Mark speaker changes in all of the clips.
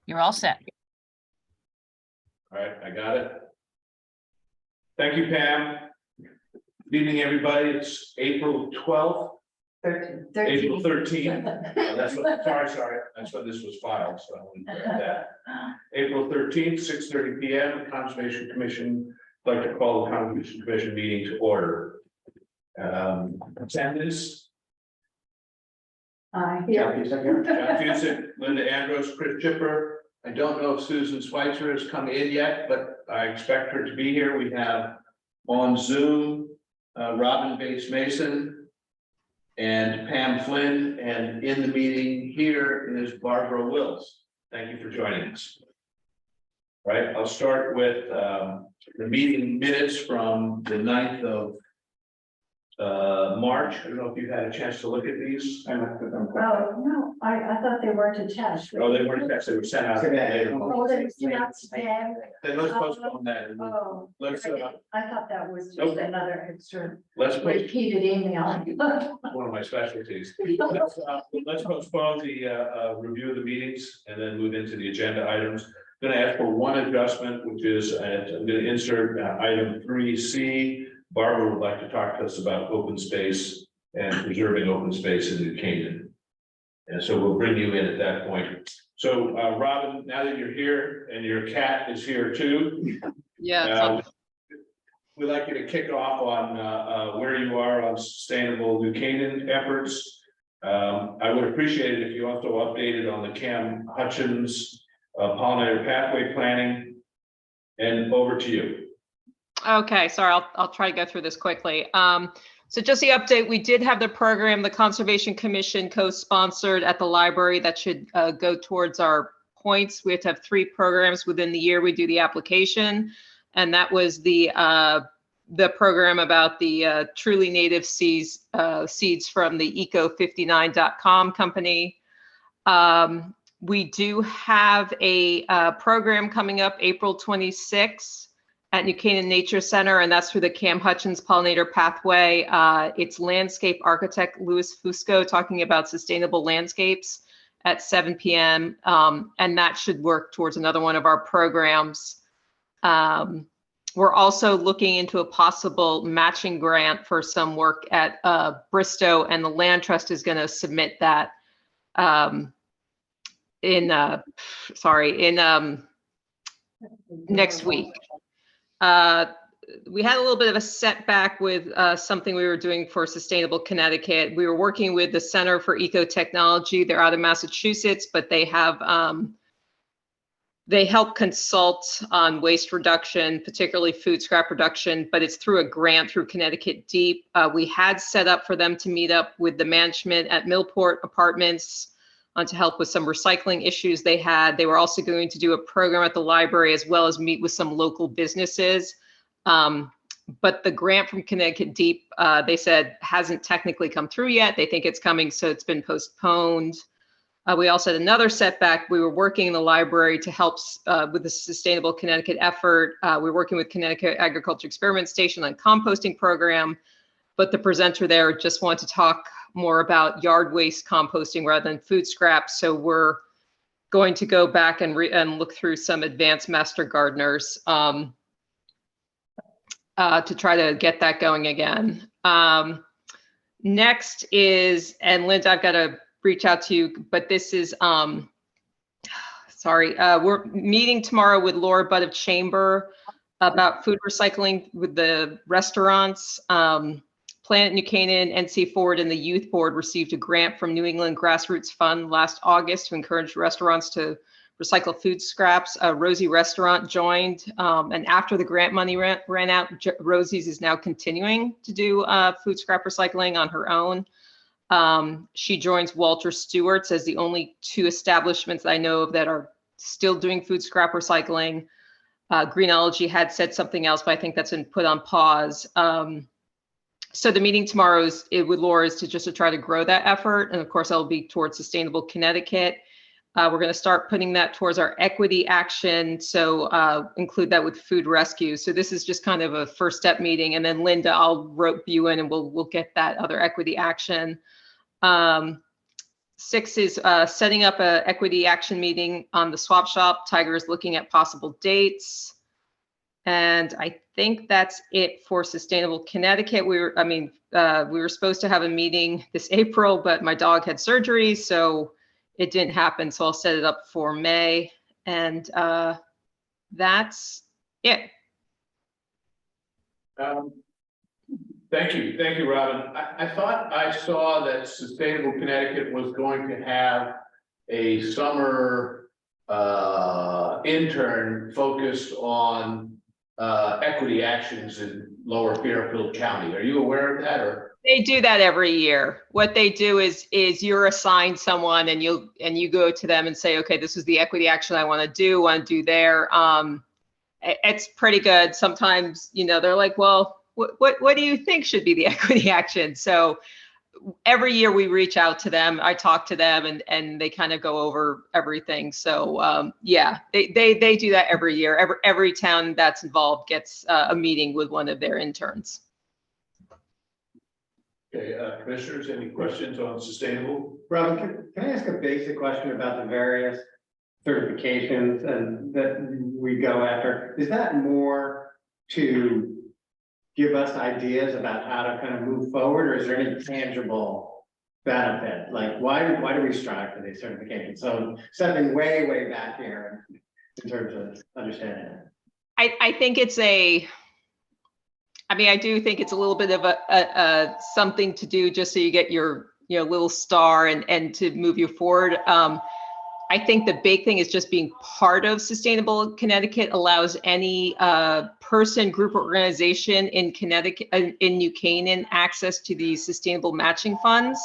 Speaker 1: You're all set.
Speaker 2: All right, I got it. Thank you, Pam. Good evening, everybody. It's April 12th, April 13th. That's what, sorry. That's what this was filed, so I wouldn't correct that. April 13th, 6:30 PM, Conservation Commission, I'd like to call the Conservation Commission meeting to order. Attendance, John Fusick, Linda Andros, Chris Chipper. I don't know if Susan Schweitzer has come in yet, but I expect her to be here. We have on Zoom, Robin Bates Mason and Pam Flynn, and in the meeting here is Barbara Wills. Thank you for joining us. All right, I'll start with the meeting minutes from the 9th of March. I don't know if you had a chance to look at these.
Speaker 3: Oh, no, I thought they weren't attached.
Speaker 2: Oh, they weren't attached, they were sent out later.
Speaker 3: Oh, they were sent out today.
Speaker 2: Then let's postpone that. And
Speaker 3: Oh,
Speaker 2: Let's,
Speaker 3: I thought that was just
Speaker 2: Nope.
Speaker 3: another extra
Speaker 2: let's post
Speaker 3: repeated email.
Speaker 2: one of my specialties. Let's postpone the review of the meetings and then move into the agenda items. Going to ask for one adjustment, which is I'm going to insert item 3C. Barbara would like to talk to us about open space and preserving open space in New Canaan. And so we'll bring you in at that point. So Robin, now that you're here and your cat is here too.
Speaker 4: Yeah,
Speaker 2: We'd like you to kick off on where you are on sustainable New Canaan efforts. I would appreciate it if you also updated on the Cam Hutchins pollinator pathway planning. And over to you.
Speaker 4: okay, sorry, I'll try to go through this quickly. So just the update, we did have the program, the Conservation Commission co-sponsored at the library that should go towards our points. We have to have 3 programs within the year we do the application. And that was the program about the truly native seeds from the eco59.com company. We do have a program coming up April 26th at New Canaan Nature Center, and that's through the Cam Hutchins Pollinator Pathway. It's landscape architect Louis Fusco talking about sustainable landscapes at 7 p.m. And that should work towards another one of our programs. We're also looking into a possible matching grant for some work at Bristow, and the Land Trust is going to submit that next week. We had a little bit of a setback with something we were doing for Sustainable Connecticut. We were working with the Center for Ecotechnology. They're out of Massachusetts, but they have they help consult on waste reduction, particularly food scrap reduction, but it's through a grant through Connecticut Deep. We had set up for them to meet up with the management at Millport Apartments to help with some recycling issues they had. They were also going to do a program at the library as well as meet with some local businesses. But the grant from Connecticut Deep, they said, hasn't technically come through yet. They think it's coming, so it's been postponed. We also had another setback. We were working in the library to help with the Sustainable Connecticut effort. We're working with Connecticut Agriculture Experiment Station on composting program, but the presenter there just wanted to talk more about yard waste composting rather than food scraps. So we're going to go back and look through some advanced master gardeners to try to get that going again. Next is, and Linda, I've got to reach out to you, but this is, we're meeting tomorrow with Laura Budd of Chamber about food recycling with the restaurants. Planet New Canaan, NC Forward, and the Youth Board received a grant from New England Grassroots Fund last August to encourage restaurants to recycle food scraps. Rosie Restaurant joined, and after the grant money ran out, Rosie's is now continuing to do food scrap recycling on her own. She joins Walter Stewart's as the only 2 establishments I know of that are still doing food scrap recycling. Greenology had said something else, but I think that's been put on pause. So the meeting tomorrow with Laura is to try to grow that effort. And of course, that'll be towards Sustainable Connecticut. We're going to start putting that towards our equity action. So include that with food rescue. So this is just kind of a first step meeting. And then Linda, I'll rope you in and we'll get that other equity action. 6 is setting up a equity action meeting on the swap shop. Tiger is looking at possible dates. And I think that's it for Sustainable Connecticut. We were supposed to have a meeting this April, but my dog had surgery, so it didn't happen. So I'll set it up for May. And that's it.
Speaker 2: Thank you, Robin. I thought I saw that Sustainable Connecticut was going to have a summer intern focused on equity actions in Lower Fairfield County. Are you aware of that, or?
Speaker 4: They do that every year. What they do is you're assigned someone and you go to them and say, okay, this is the equity action I want to do there. It's pretty good. Sometimes, they're like, well, what do you think should be the equity action? So every year we reach out to them. I talk to them and they kind of go over everything. So yeah, they do that every year. Every town that's involved gets a meeting with one of their interns.
Speaker 2: Okay, commissioners, any questions on sustainable?
Speaker 1: Robin, can I ask a basic question about the various certifications and that we go after? Is that more to give us ideas about how to kind of move forward, or is there any tangible benefit? Like, why do we strive for these certifications? So stepping way back here in terms of understanding it.
Speaker 4: I think it's I do think it's a little bit of a something to do just so you get your little star and to move you forward. I think the big thing is just being part of Sustainable Connecticut allows any person, group, or organization in Connecticut, in New Canaan, access to the sustainable matching funds.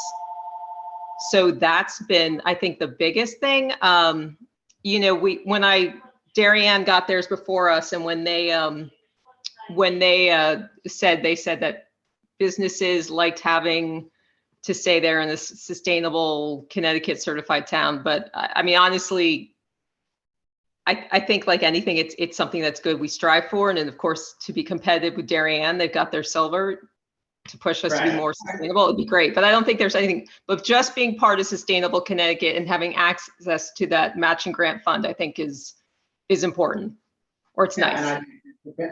Speaker 4: So that's been, I think, the biggest thing. Darien got theirs before us, and when they said that businesses liked having to say they're in a Sustainable Connecticut certified town. But honestly, I think like anything, it's something that's good we strive for. And then of course, to be competitive with Darien, they've got their silver to push us to be more sustainable. It'd be great. But I don't think there's anything, but just being part of Sustainable Connecticut and having access to that matching grant fund, I think is important, or it's nice.
Speaker 1: And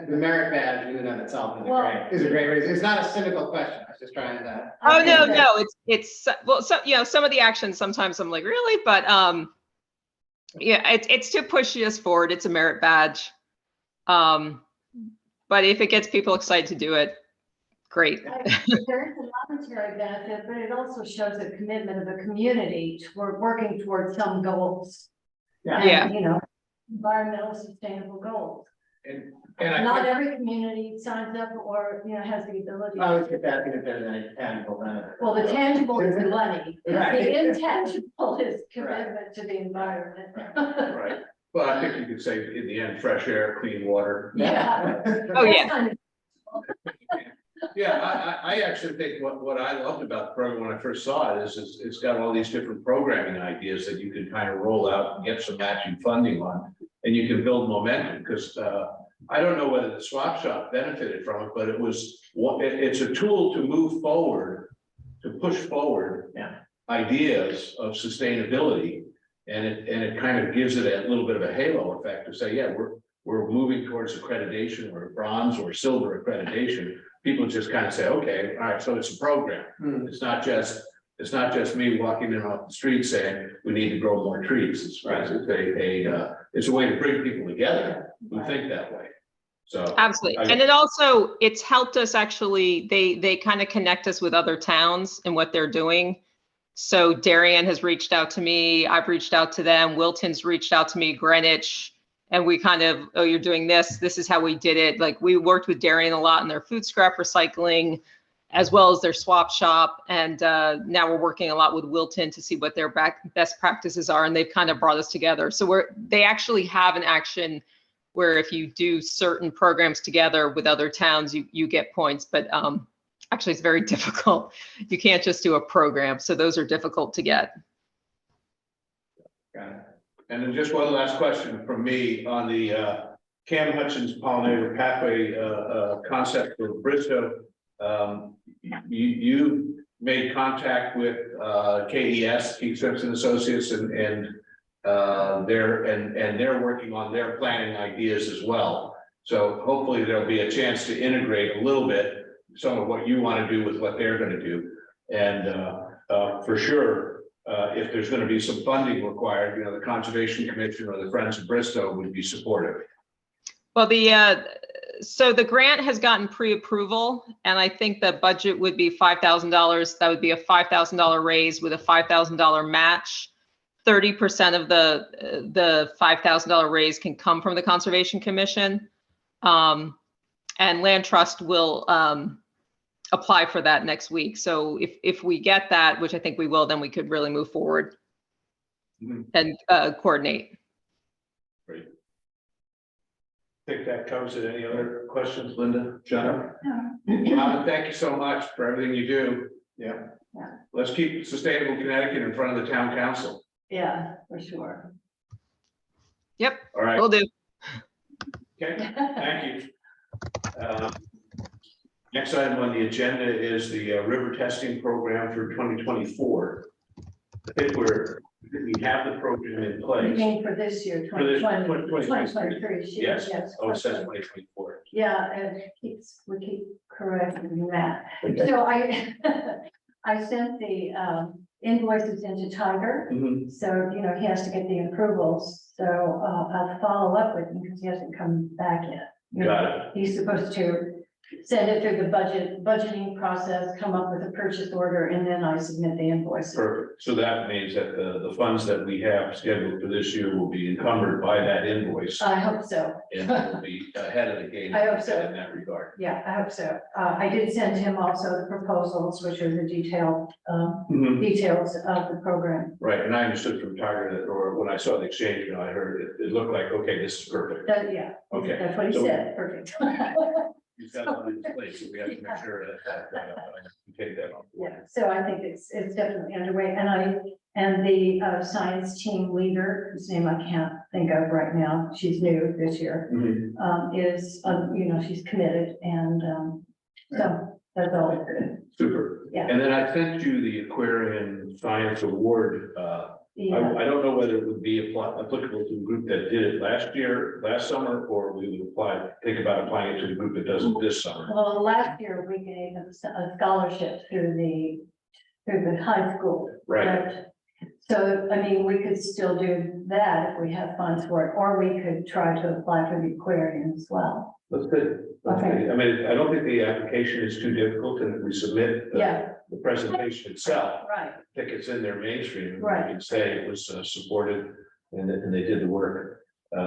Speaker 1: the merit badge in and of itself is a great reason. It's not a cynical question. I was just trying to.
Speaker 4: Oh, no, it's well, so some of the actions sometimes I'm like, really? But yeah, it's to push us forward. It's a merit badge. But if it gets people excited to do it, great.
Speaker 3: There is a monetary benefit, but it also shows a commitment of the community toward working towards some goals.
Speaker 4: Yeah.
Speaker 3: And, environmental sustainable goals.
Speaker 2: And
Speaker 3: not every community signs up or has the ability.
Speaker 1: I was just asking if there's any tangible benefit.
Speaker 3: Well, the tangible is the money.
Speaker 1: Right.
Speaker 3: The intangible is commitment to the environment.
Speaker 2: right. Well, I think you could say in the end, fresh air, clean water.
Speaker 3: Yeah.
Speaker 4: Oh, yeah.
Speaker 2: Yeah, I actually think what I loved about the program when I first saw it is it's got all these different programming ideas that you can kind of roll out and get some matching funding on, and you can build momentum, because I don't know whether the swap shop benefited from it, but it's a tool to move forward, to push forward ideas of sustainability, and it kind of gives it a little bit of a halo effect to say, yeah, we're moving towards accreditation or bronze or silver accreditation. People just kind of say, okay, all right, so it's a program. It's not just me walking in off the street saying we need to grow more trees. It's a way to bring people together who think that way. So
Speaker 4: absolutely. And it's helped us actually, they kind of connect us with other towns and what they're doing. So Darien has reached out to me, I've reached out to them, Wilton's reached out to me, Greenwich. And we kind of, oh, you're doing this is how we did it. Like, we worked with Darien a lot in their food scrap recycling, as well as their swap shop. And now we're working a lot with Wilton to see what their best practices are. And they've kind of brought us together. So they actually have an action where if you do certain programs together with other towns, you get points. But actually, it's very difficult. You can't just do a program. So those are difficult to get.
Speaker 2: Got it. And then just one last question from me on the Cam Hutchins Pollinator Pathway concept for Bristow. You made contact with KES, Keith Simpson Associates, and they're working on their planning ideas as well. So hopefully there'll be a chance to integrate a little bit some of what you want to do with what they're going to do. And for sure, if there's going to be some funding required, you know, the Conservation Commission or the Friends of Bristow would be supportive.
Speaker 4: Well, so the grant has gotten pre-approval, and I think the budget would be $5,000. That would be a $5,000 raise with a $5,000 match. 30% of the $5,000 raise can come from the Conservation Commission. And Land Trust will apply for that next week. So if we get that, which I think we will, then we could really move forward and coordinate.
Speaker 2: Great. I think that covers it. Any other questions, Linda, John?
Speaker 3: No.
Speaker 2: Thank you so much for everything you do.
Speaker 1: Yeah.
Speaker 2: Let's keep Sustainable Connecticut in front of the town council.
Speaker 3: Yeah, for sure.
Speaker 4: Yep,
Speaker 2: All right.
Speaker 4: will do.
Speaker 2: Okay, thank you. Next item on the agenda is the river testing program for 2024. I think we have the program in
Speaker 3: You
Speaker 2: place.
Speaker 3: mean for this year,
Speaker 2: For this
Speaker 3: 2020,
Speaker 2: 2023.
Speaker 3: 2023?
Speaker 2: Yes.
Speaker 3: Yes.
Speaker 2: Oh, it says 2024.
Speaker 3: Yeah, and we keep correcting that. So I sent the invoices into Tiger.
Speaker 2: Mhm.
Speaker 3: So, you know, he has to get the approvals. So I'll follow up with him because he hasn't come back yet. You know,
Speaker 2: Got it.
Speaker 3: He's supposed to send it through the budgeting process, come up with a purchase order, and then I submit the invoices.
Speaker 2: Perfect. So that means that the funds that we have scheduled for this year will be encumbered by that invoice
Speaker 3: I hope so.
Speaker 2: and will be ahead of the game.
Speaker 3: I hope so.
Speaker 2: In that regard.
Speaker 3: Yeah, I hope so. I did send him also the proposals, which are the detailed,
Speaker 2: Mhm.
Speaker 3: details of the program.
Speaker 2: Right, and I understood from Tiger that, or when I saw the exchange, you know, I heard it looked like, okay, this is perfect.
Speaker 3: Yeah,
Speaker 2: Okay.
Speaker 3: that's what he
Speaker 2: So-
Speaker 3: said, perfect.
Speaker 2: He's got it on his plate, so we have to make sure that we take that on board.
Speaker 3: Yeah, so I think it's definitely underway, and the science team leader, whose name I can't think of right now, she's new this year,
Speaker 2: Mhm.
Speaker 3: is, you know, she's committed, and so that's all good.
Speaker 2: Super.
Speaker 3: Yeah.
Speaker 2: And then I sent you the Aquarian Science Award.
Speaker 3: Yeah,
Speaker 2: I don't know whether it would be applicable to the group that did it last summer, or we would think about applying it to the group that does it this summer.
Speaker 3: well, last year we gave a scholarship through the high school.
Speaker 2: Right.
Speaker 3: correct? So, I mean, we could still do that if we have funds for it, or we could try to apply for the aquarium as well.
Speaker 2: That's good. That's
Speaker 3: Okay.
Speaker 2: good. I mean, I don't think the application is too difficult, and if we submit
Speaker 3: Yeah.
Speaker 2: the presentation itself,
Speaker 3: Right,
Speaker 2: I think it's in their mainstream. We
Speaker 3: Right.
Speaker 2: can say it was supported and they did the work. Let's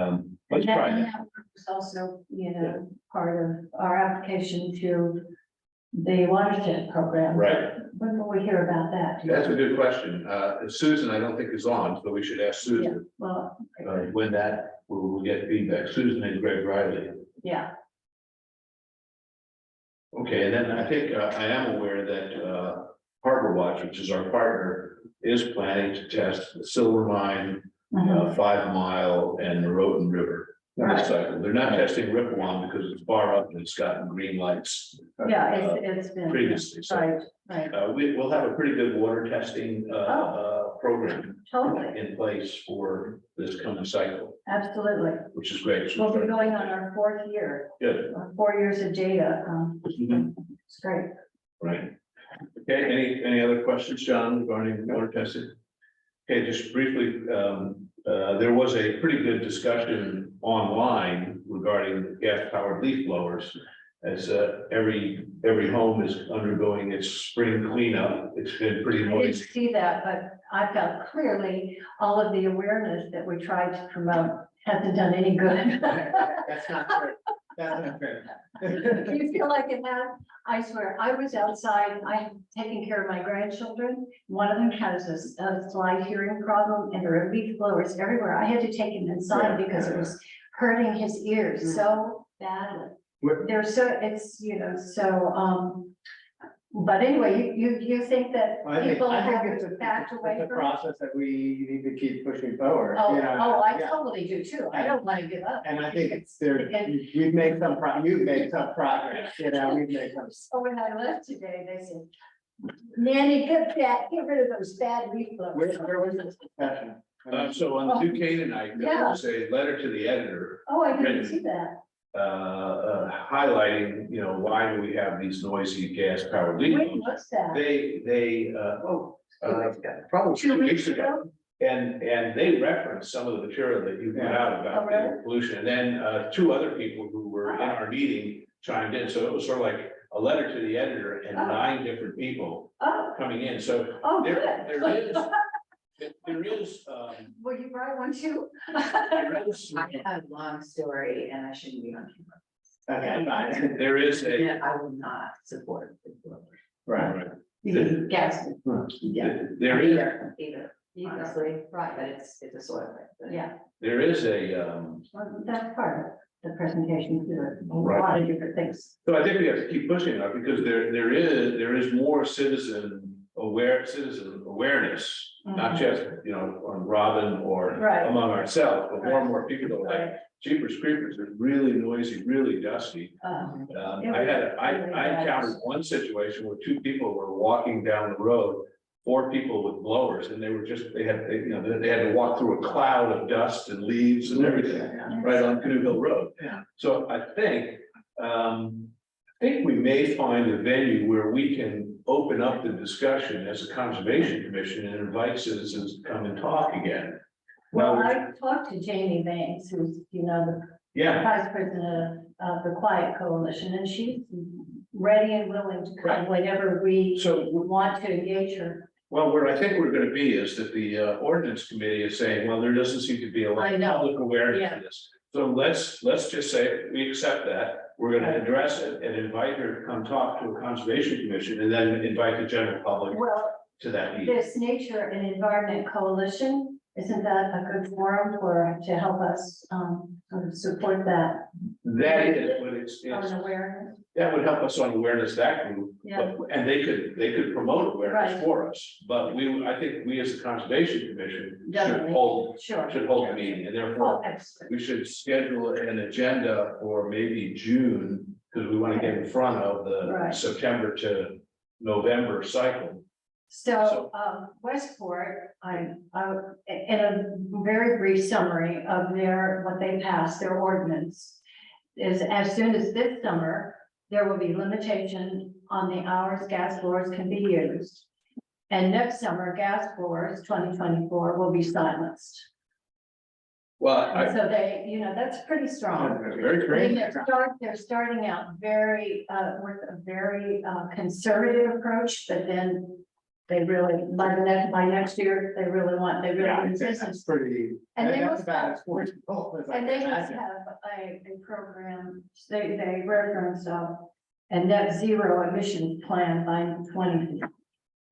Speaker 3: and
Speaker 2: try that.
Speaker 3: that was also, you know, part of our application to the watershed program.
Speaker 2: Right.
Speaker 3: When will we hear about that?
Speaker 2: That's a good question. Susan, I don't think is on, so we should ask
Speaker 3: Yeah,
Speaker 2: Susan
Speaker 3: well,
Speaker 2: when that we'll get feedback. Susan and Greg Riley.
Speaker 3: yeah,
Speaker 2: Okay, and then I think I am aware that Harbor Watch, which is our partner, is planning to test the Silver Mine,
Speaker 3: mhm,
Speaker 2: 5 Mile and the Roten River.
Speaker 3: Right.
Speaker 2: Cycle. They're not testing Rippewon because it's far up and it's gotten green lights
Speaker 3: yeah, it's been.
Speaker 2: previously. So
Speaker 3: Right, right,
Speaker 2: we'll have a pretty good water testing program
Speaker 3: totally,
Speaker 2: in place for this coming cycle,
Speaker 3: absolutely.
Speaker 2: which is great.
Speaker 3: We'll be going on our 4th year,
Speaker 2: Good,
Speaker 3: 4 years of data,
Speaker 2: Mhm.
Speaker 3: it's great.
Speaker 2: right. Okay, any other questions, John, regarding water testing? Okay, just briefly, there was a pretty good discussion online regarding gas powered leaf blowers. As every home is undergoing its spring cleanup, it's been pretty
Speaker 3: I didn't
Speaker 2: noisy.
Speaker 3: see that, but I felt clearly all of the awareness that we tried to promote hasn't done any good.
Speaker 1: That's not fair. That's not fair.
Speaker 3: Do you feel like it has? I swear, I was outside, I'm taking care of my grandchildren. One of them has a slight hearing problem and there are leaf blowers everywhere. I had to take him inside because it was hurting his ears so badly.
Speaker 1: What-
Speaker 3: They're so, it's, you know, so, but anyway, you think that
Speaker 1: I think
Speaker 3: people have
Speaker 1: it's
Speaker 3: backed away
Speaker 1: a
Speaker 3: from it?
Speaker 1: process that we need to keep pushing forward.
Speaker 3: Oh,
Speaker 1: you know,
Speaker 3: I
Speaker 1: yeah.
Speaker 3: totally do too. I don't want to give up.
Speaker 1: And I think it's there, we've made some you've made some progress, you know, we've made some.
Speaker 3: So when I left today, they said, Nanny, get rid of those bad leaf blowers.
Speaker 1: Where was this discussion?
Speaker 2: So on the 2 Canaanite, there was a letter to the editor,
Speaker 3: Oh, I didn't see that.
Speaker 2: highlighting, you know, why do we have these noisy gas powered leaf
Speaker 3: Wait,
Speaker 2: blowers?
Speaker 3: what's that?
Speaker 2: Probably
Speaker 3: 2
Speaker 2: 2
Speaker 3: weeks
Speaker 2: weeks ago.
Speaker 3: ago?
Speaker 2: And they referenced some of the material that you put out about
Speaker 3: Oh, really?
Speaker 2: the pollution, and then 2 other people who were in our meeting chimed in, so it was sort of like a letter to the editor and
Speaker 3: Oh.
Speaker 2: 9 different people
Speaker 3: Oh,
Speaker 2: coming in, so
Speaker 3: oh,
Speaker 2: there
Speaker 3: good.
Speaker 2: there is,
Speaker 3: Well, you brought one too?
Speaker 2: there is,
Speaker 5: I have a long story and I shouldn't be on
Speaker 1: Okay, fine.
Speaker 2: there is
Speaker 5: camera.
Speaker 2: a,
Speaker 5: Yeah, I will not support the blowers.
Speaker 1: Right.
Speaker 3: You mean gas?
Speaker 5: Yeah.
Speaker 2: there is,
Speaker 5: Either, honestly,
Speaker 3: Right,
Speaker 5: but it's a soil thing. but-
Speaker 3: yeah,
Speaker 2: there is a,
Speaker 3: well, that's part of the presentation, too, a
Speaker 2: Right.
Speaker 3: lot of different things.
Speaker 2: so I think we have to keep pushing that because there is more citizen awareness. Not just, you know, on Robin or
Speaker 3: Right.
Speaker 2: among ourselves, but more and more people are like, Jeepers Creepers are really noisy, really dusty. I encountered one situation where 2 people were walking down the road, 4 people with blowers, and they had to walk through a cloud of dust and leaves and everything, right on Canoe Hill Road.
Speaker 1: Yeah.
Speaker 2: So I think we may find a venue where we can open up the discussion as a conservation commission and invite citizens to come and talk again.
Speaker 3: Well,
Speaker 2: Now,
Speaker 3: I talked to Jamie Banks, who's, the
Speaker 2: yeah,
Speaker 3: vice president of the Quiet Coalition, and she's ready and willing to come whenever we
Speaker 2: so
Speaker 3: want to engage her.
Speaker 2: well, where I think we're gonna be is that the ordinance committee is saying, well, there doesn't seem to be a lot
Speaker 3: I
Speaker 2: of
Speaker 3: know.
Speaker 2: public awareness
Speaker 3: Yeah.
Speaker 2: of this. So let's just say we accept that. We're gonna
Speaker 3: Right.
Speaker 2: address it and invite her to come talk to a conservation commission and then invite the general public
Speaker 3: Well,
Speaker 2: to that meeting.
Speaker 3: this Nature and Environment Coalition, isn't that a good forum to help us, sort of support that
Speaker 2: That is, but it's,
Speaker 3: on awareness?
Speaker 2: that would help us on awareness, that group.
Speaker 3: Yeah.
Speaker 2: But- And they could promote awareness
Speaker 3: Right.
Speaker 2: for us, but I think we as a conservation commission should
Speaker 3: Definitely.
Speaker 2: hold
Speaker 3: Sure.
Speaker 2: a meeting, and therefore
Speaker 3: Oh, excellent.
Speaker 2: we should schedule an agenda for maybe June, because we want to get in front of the
Speaker 3: Right.
Speaker 2: September to November cycle.
Speaker 3: So, Westport, in a very brief summary of what they passed, their ordinance, is as soon as this summer, there will be limitation on the hours gas blowers can be used. And next summer, gas blowers, 2024, will be silenced.
Speaker 2: Well,
Speaker 3: And so they, that's pretty strong.
Speaker 2: very
Speaker 3: I mean,
Speaker 2: great.
Speaker 3: they're starting out very, with a very conservative approach, but then they really, by next year, they really want
Speaker 1: That's
Speaker 3: business.
Speaker 1: pretty,
Speaker 3: And they
Speaker 1: that's
Speaker 3: must
Speaker 1: about
Speaker 3: have,
Speaker 1: as forceful as I
Speaker 3: and they
Speaker 1: can
Speaker 3: must
Speaker 1: imagine.
Speaker 3: have a program, they reference a net zero emission plan by 2050.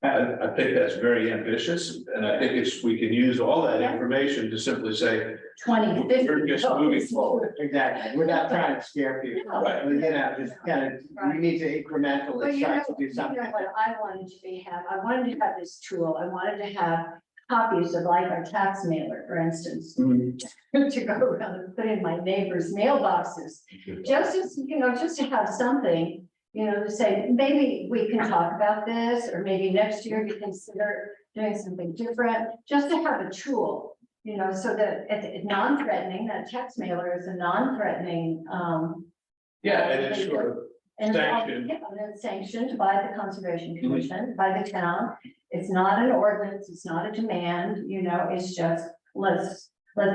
Speaker 2: I think that's very ambitious, and I think we can use all that
Speaker 3: Yeah.
Speaker 2: information to simply say,
Speaker 3: 2050.
Speaker 2: we're just moving forward.
Speaker 1: Exactly, without trying to scare people,
Speaker 2: Right.
Speaker 1: just kind of, we need to
Speaker 3: Well,
Speaker 1: incrementally start to do something.
Speaker 3: what I wanted to I wanted to have this tool, I wanted to have copies of like our tax mailer, for instance, to go around and put in my neighbor's mailboxes. Just as, just to have something, to say, maybe we can talk about this, or maybe next year you consider doing something different, just to have a tool, so that it's non-threatening, that tax mailer is a non-threatening,
Speaker 2: Yeah, and it's sort of,
Speaker 3: and
Speaker 2: Sanctioned.
Speaker 3: yeah, and it's sanctioned by the Conservation Commission, by the town. It's not an ordinance, it's not a demand, it's just, let's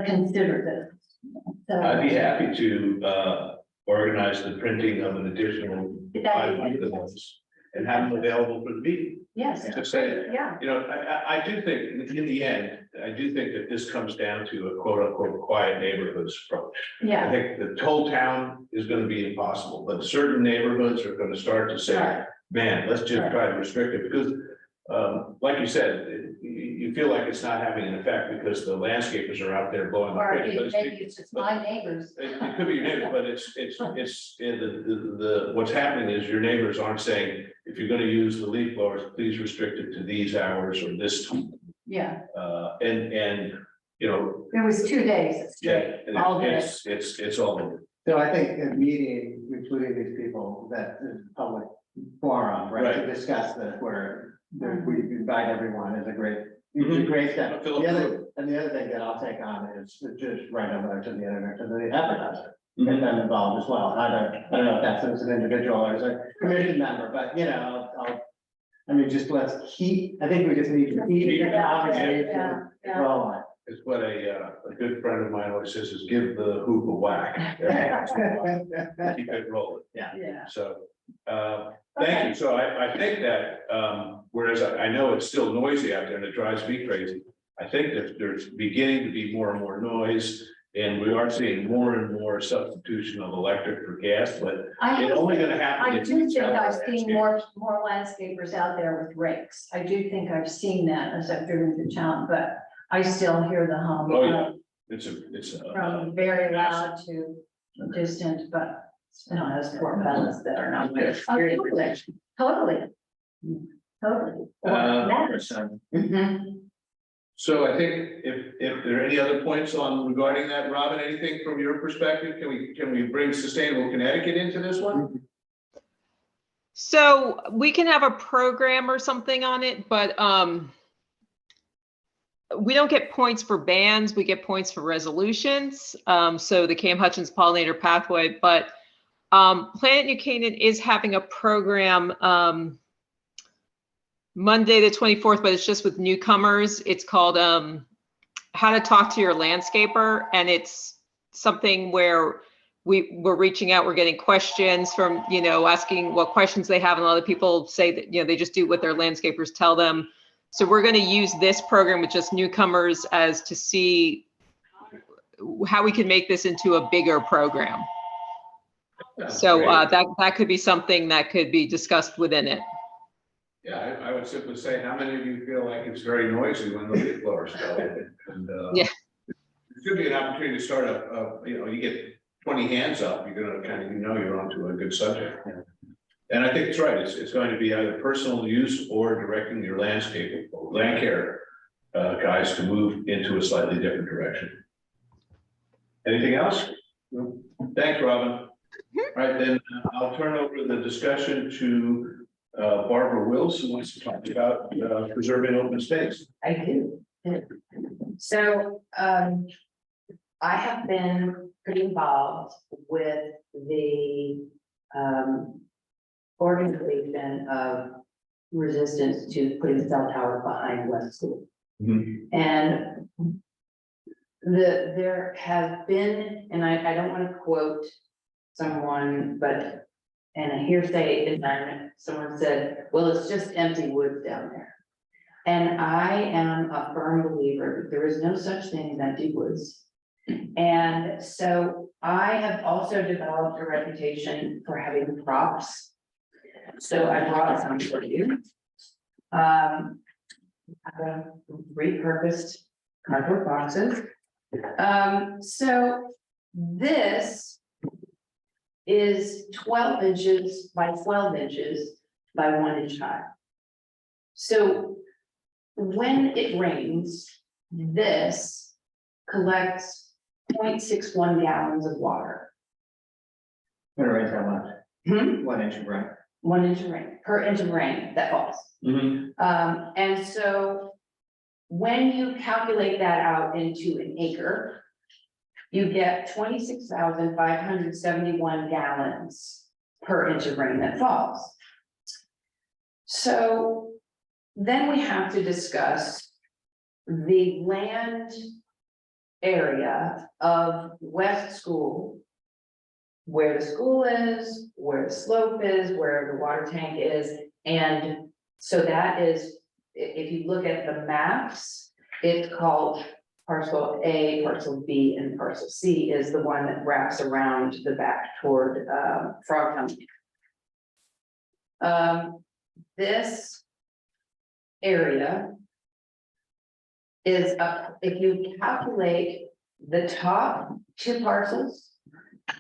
Speaker 3: consider this. So
Speaker 2: I'd be happy to organize the printing of an additional
Speaker 3: that-
Speaker 2: 500 of those and have them available for the meeting.
Speaker 3: Yes,
Speaker 2: To say,
Speaker 3: yeah,
Speaker 2: I do think, in the end, I do think that this comes down to a quote unquote quiet neighborhoods approach. I
Speaker 3: yeah.
Speaker 2: think the whole town is gonna be impossible, but certain neighborhoods are gonna start to say,
Speaker 3: Right.
Speaker 2: man, let's just try to restrict it, because like you said, you feel like it's not having an effect because the landscapers are out there blowing.
Speaker 3: Or
Speaker 2: the trees, but it's-
Speaker 3: maybe it's just my neighbors.
Speaker 2: it could be your neighbor, but what's happening is your neighbors aren't saying, if you're gonna use the leaf blowers, please restrict it to these hours or this time.
Speaker 3: Yeah,
Speaker 2: And,
Speaker 3: it was 2 days straight,
Speaker 2: and
Speaker 3: all day.
Speaker 2: it's all over.
Speaker 1: So I think a meeting, including these people, that is public forum, right, to
Speaker 2: Right.
Speaker 1: discuss this, where we invite everyone is a great step.
Speaker 2: Philip,
Speaker 1: The other thing that I'll take on is just write a letter to the editor, to the advertiser, get them involved as well. I don't know if that's as an individual or as a commission member, but I mean, just let's I think we just need to keep the conversation rolling.
Speaker 2: It's what a good friend of mine always says, is give the hoop a whack. Keep it rolling.
Speaker 5: Yeah.
Speaker 2: So, thank you. So I think that, whereas I know it's still noisy out there and it drives me crazy. I think that there's beginning to be more and more noise, and we are seeing more and more substitution of electric for gas, but it's only gonna happen.
Speaker 3: I
Speaker 2: if
Speaker 3: do
Speaker 2: you
Speaker 3: think
Speaker 2: tell
Speaker 3: I've
Speaker 2: us.
Speaker 3: seen more landscapers out there with rakes. I do think I've seen that as I've driven through town, but I still hear the hum.
Speaker 2: Oh, yeah. It's a.
Speaker 3: From very loud to distant, but still has poor fellas that are not good. Totally. Totally. Mhm.
Speaker 2: So I think if there are any other points on regarding that, Robin, anything from your perspective, can we bring Sustainable Connecticut into this one?
Speaker 4: So we can have a program or something on it, but we don't get points for bans, we get points for resolutions. So the Cam Hutchins Pollinator Pathway, but Planet New Canaan is having a program Monday the 24th, but it's just with newcomers. It's called How to Talk to Your Landscaper, and it's something where we're reaching out, we're getting questions from, asking what questions they have, and a lot of people say that, they just do what their landscapers tell them. So we're going to use this program with just newcomers as to see how we can make this into a bigger program. So that could be something that could be discussed within it.
Speaker 2: Yeah, I would simply say, how many of you feel like it's very noisy when the leaf blowers go? And
Speaker 4: Yeah.
Speaker 2: It could be an opportunity to start you get 20 hands up, you're gonna kind of, you're onto a good subject. And I think it's right, it's going to be either personal use or directing your land care guys to move into a slightly different direction. Anything else? No. Thanks, Robin. All right, then I'll turn over the discussion to Barbara Wills, who wants to talk about preserving open space.
Speaker 5: I do. So, I have been pretty involved with the, organization of resistance to putting cell towers behind West School. And there have been, and I don't want to quote someone, but in a hearsay environment, someone said, well, it's just empty woods down there. And I am a firm believer that there is no such thing as empty woods. And so I have also developed a reputation for having props. So I brought some for you. Repurposed cardboard boxes. So this is 12 inches by 12 inches by 1 inch high. So when it rains, this collects 0.61 gallons of water.
Speaker 1: Gonna raise how much? 1 inch of rain.
Speaker 5: 1 inch of rain, per inch of rain that falls. And so when you calculate that out into an acre, you get 26,571 gallons per inch of rain that falls. So then we have to discuss the land area of West School, where the school is, where the slope is, where the water tank is. And so that is, if you look at the maps, it's called parcel A, parcel B, and parcel C is the one that wraps around the back toward Frog Town. This area is if you calculate the top 2 parcels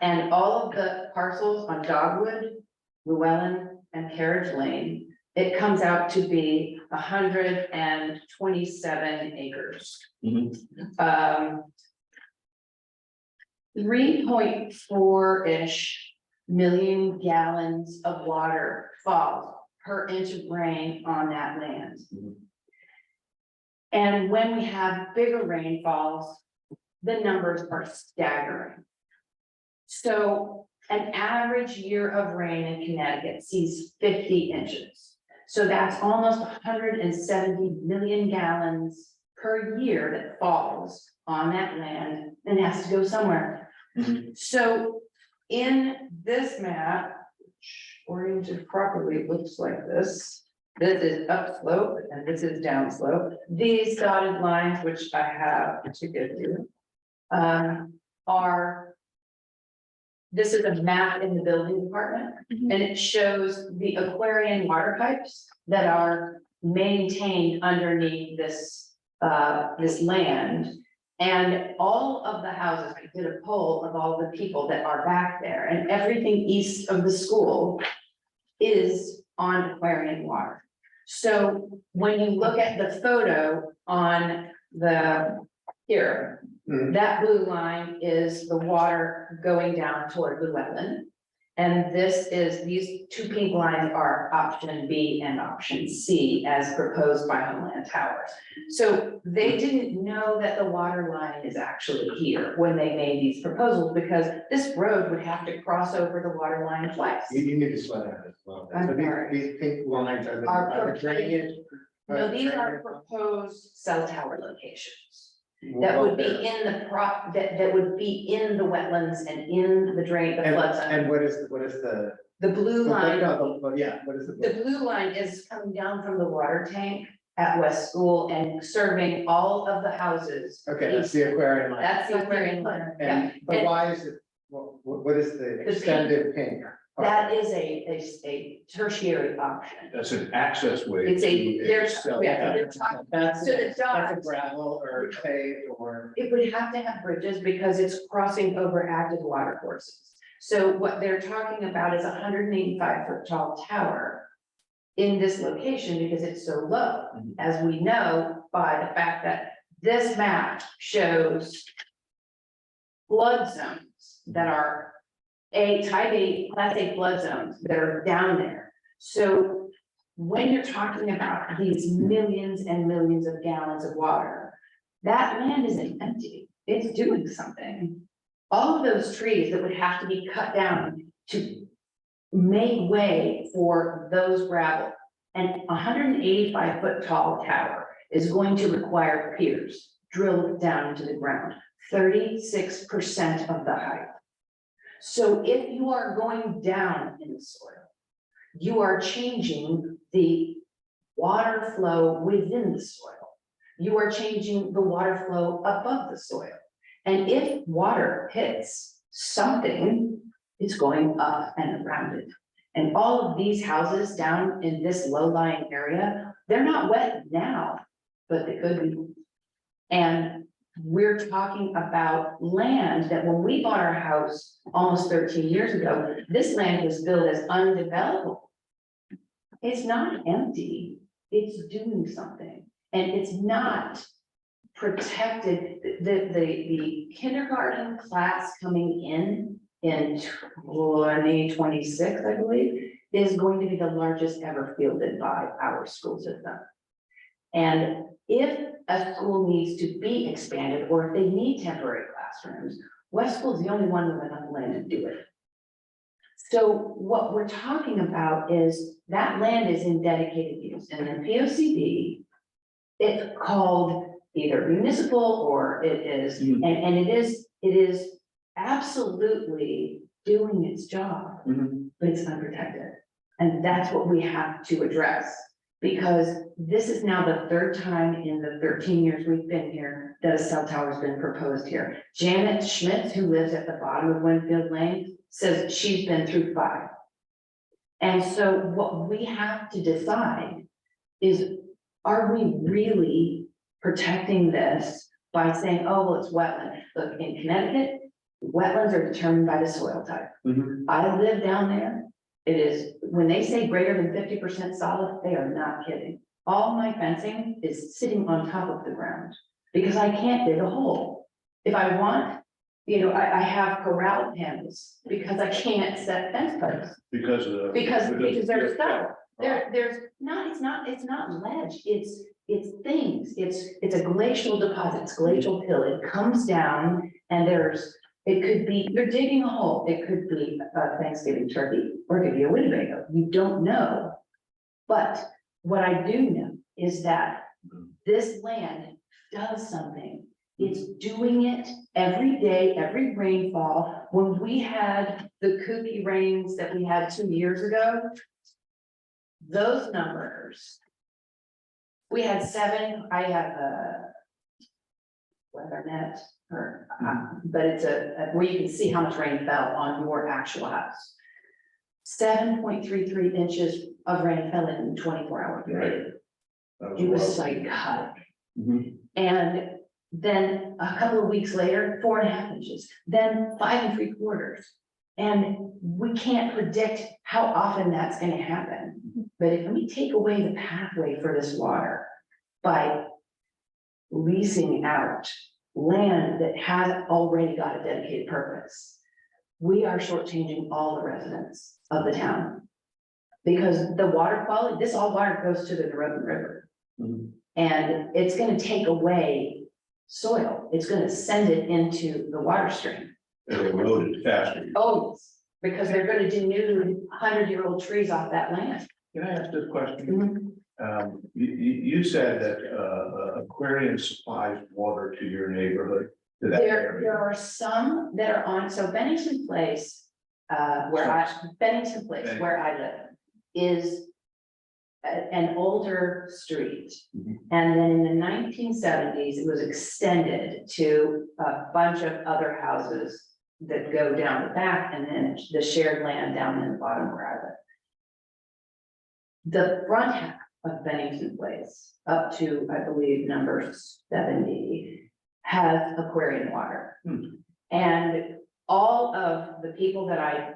Speaker 5: and all of the parcels on Dogwood, Llewellyn, and Carriage Lane, it comes out to be 127 acres. 3.4-ish million gallons of water falls per inch of rain on that land.
Speaker 2: Mhm.
Speaker 5: And when we have bigger rainfalls, the numbers are staggering. So an average year of rain in Connecticut sees 50 inches. So that's almost 170 million gallons per year that falls on that land and has to go somewhere.
Speaker 2: Mhm.
Speaker 5: So in this map, which oriented properly looks like this. This is upslope and this is downslope. These dotted lines, which I have to give you, are. This is a map in the building department,
Speaker 4: Mhm.
Speaker 5: and it shows the Aquarian water pipes that are maintained underneath this, this land. And all of the houses, I did a poll of all the people that are back there, and everything east of the school is on Aquarian water. So when you look at the photo on the, here,
Speaker 1: Mhm.
Speaker 5: that blue line is the water going down toward the wetland. And this is, these two pink lines are option B and option C as proposed by Homeland Towers. So they didn't know that the water line is actually here when they made these proposals, because this road would have to cross over the water line twice.
Speaker 1: You need to slow down as well.
Speaker 5: I'm
Speaker 1: So
Speaker 5: sorry.
Speaker 1: these pink lines are
Speaker 5: Are
Speaker 1: the drainage.
Speaker 5: No, these are proposed cell tower locations. That would be in the that would be in the wetlands and in the drain, the flood zone.
Speaker 1: And what is the?
Speaker 5: The blue line,
Speaker 1: Yeah, what is the?
Speaker 5: the blue line is coming down from the water tank at West School and serving all of the houses.
Speaker 1: Okay, that's the aquarium line.
Speaker 5: That's the aquarium line, yeah.
Speaker 1: And, but
Speaker 5: And
Speaker 1: why is it, what is the
Speaker 5: pink.
Speaker 1: extended pink?
Speaker 5: that is a tertiary option.
Speaker 2: That's an access way.
Speaker 5: It's a,
Speaker 2: to
Speaker 5: there's,
Speaker 2: cell
Speaker 5: yeah,
Speaker 2: tower.
Speaker 5: they're talking,
Speaker 1: That's,
Speaker 5: so the
Speaker 1: that's a
Speaker 5: dots,
Speaker 1: gravel or paved or.
Speaker 5: it would have to have bridges because it's crossing over active water courses. So what they're talking about is a 185-foot tall tower in this location because it's so low,
Speaker 2: Mhm.
Speaker 5: as we know by the fact that this map shows flood zones that are type A, class A flood zones that are down there. So when you're talking about these millions and millions of gallons of water, that land isn't empty, it's doing something. All of those trees that would have to be cut down to make way for those gravel. And a 185-foot tall tower is going to require piers drilled down into the ground, 36% of the height. So if you are going down in the soil, you are changing the water flow within the soil. You are changing the water flow above the soil. And if water hits something, it's going up and around it. And all of these houses down in this low-lying area, they're not wet now, but they could be. And we're talking about land that when we bought our house almost 13 years ago, this land was billed as undevelopable. It's not empty, it's doing something, and it's not protected. The kindergarten class coming in 2026, I believe, is going to be the largest ever fielded by our school system. And if a school needs to be expanded, or if they need temporary classrooms, West School is the only one with enough land to do it. So what we're talking about is that land is in dedicated use, and in P O C D, it's called either municipal or it is,
Speaker 2: Mhm.
Speaker 5: and it is absolutely doing its job,
Speaker 2: Mhm.
Speaker 5: but it's unprotected. And that's what we have to address, because this is now the third time in the 13 years we've been here that a cell tower has been proposed here. Janet Schmitz, who lives at the bottom of Winfield Lane, says she's been through 5. And so what we have to decide is, are we really protecting this by saying, oh, well, it's wetland? Look, in Connecticut, wetlands are determined by the soil type.
Speaker 2: Mhm.
Speaker 5: I live down there. It is, when they say greater than 50% solid, they are not kidding. All my fencing is sitting on top of the ground because I can't dig a hole. If I want, I have corral panels because I can't set fence posts.
Speaker 2: Because of the.
Speaker 5: Because there's stuff, it's not ledge, it's things, it's a glacial deposit, it's glacial till it comes down and it could be, you're digging a hole, it could be a Thanksgiving turkey, or it could be a Winnebago, you don't know. But what I do know is that this land does something. It's doing it every day, every rainfall. When we had the kooky rains that we had 2 years ago, those numbers. We had 7, I have a WeatherNet, but it's where you can see how much rain fell on your actual house. 7.33 inches of rain fell in 24-hour period. It was like, God.
Speaker 2: Mhm.
Speaker 5: And then a couple of weeks later, 4.5 inches, then 5 3/4. And we can't predict how often that's gonna happen. But if we take away the pathway for this water by leasing out land that has already got a dedicated purpose, we are shortchanging all the residents of the town. Because the water quality, this all water goes to the Narrogan River.
Speaker 2: Mhm.
Speaker 5: And it's gonna take away soil, it's gonna send it into the water stream.
Speaker 2: It'll erode it faster.
Speaker 5: Oh, yes, because they're gonna denude 100-year-old trees off that land.
Speaker 2: Can I ask this question?
Speaker 5: Mhm.
Speaker 2: You said that, Aquarium supplies water to your neighborhood, to that
Speaker 5: There
Speaker 2: area.
Speaker 5: are some that are on, so Bennington Place, Bennington Place, where I live, is an older street.
Speaker 2: Mhm.
Speaker 5: And then in the 1970s, it was extended to a bunch of other houses that go down the back and then the shared land down in the bottom where I live. The front half of Bennington Place, up to, I believe, number 70, has aquarium water. And all of the people that I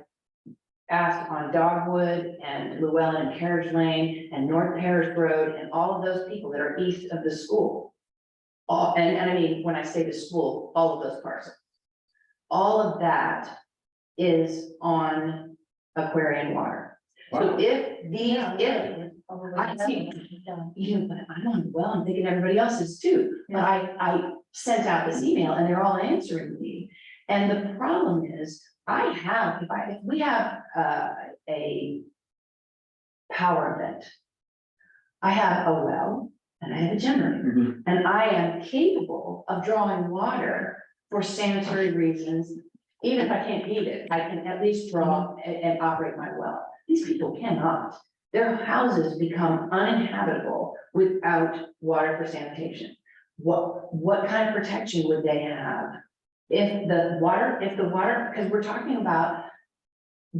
Speaker 5: asked on Dogwood and Llewellyn and Carriage Lane and North Parish Road and all of those people that are east of the school. And I mean, when I say the school, all of those parcels. All of that is on aquarium water. So if these, I see, but I'm on well, I'm thinking everybody else is too. But I sent out this email and they're all answering me. And the problem is, if we have a power event, I have a well and I have a generator,
Speaker 2: Mhm.
Speaker 5: and I am capable of drawing water for sanitary reasons. Even if I can't heat it, I can at least draw and operate my well. These people cannot. Their houses become uninhabitable without water for sanitation. What kind of protection would they have? If the water, because we're talking about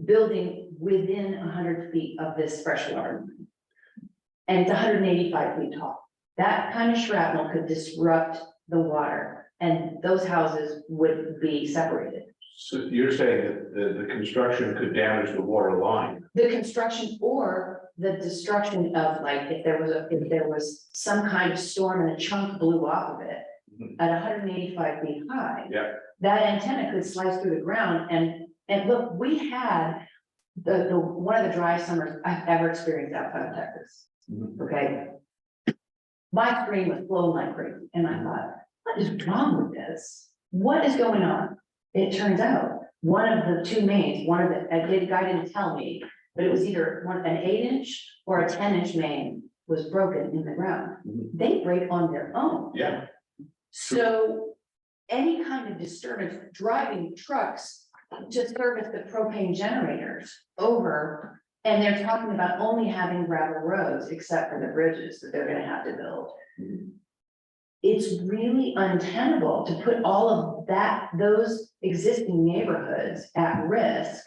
Speaker 5: building within 100 feet of this freshwater line. And it's 185 feet tall. That kind of shrapnel could disrupt the water and those houses would be separated.
Speaker 2: So you're saying that the construction could damage the water line?
Speaker 5: The construction or the destruction of, like, if there was some kind of storm and a chunk blew off of it
Speaker 2: Mhm.
Speaker 5: at 185 feet high.
Speaker 2: Yeah.
Speaker 5: That antenna could slice through the ground and look, we had the one of the dry summers I've ever experienced outside of Texas.
Speaker 2: Mhm.
Speaker 5: Okay. My screen was flowing like crazy and I thought, what is wrong with this? What is going on? It turns out one of the two mains, the guy didn't tell me, but it was either an 8-inch or a 10-inch main was broken in the ground.
Speaker 2: Mhm.
Speaker 5: They break on their own.
Speaker 2: Yeah.
Speaker 5: So any kind of disturbance, driving trucks to service the propane generators over, and they're talking about only having gravel roads except for the bridges that they're gonna have to build.
Speaker 2: Mhm.
Speaker 5: It's really untenable to put all of those existing neighborhoods at risk.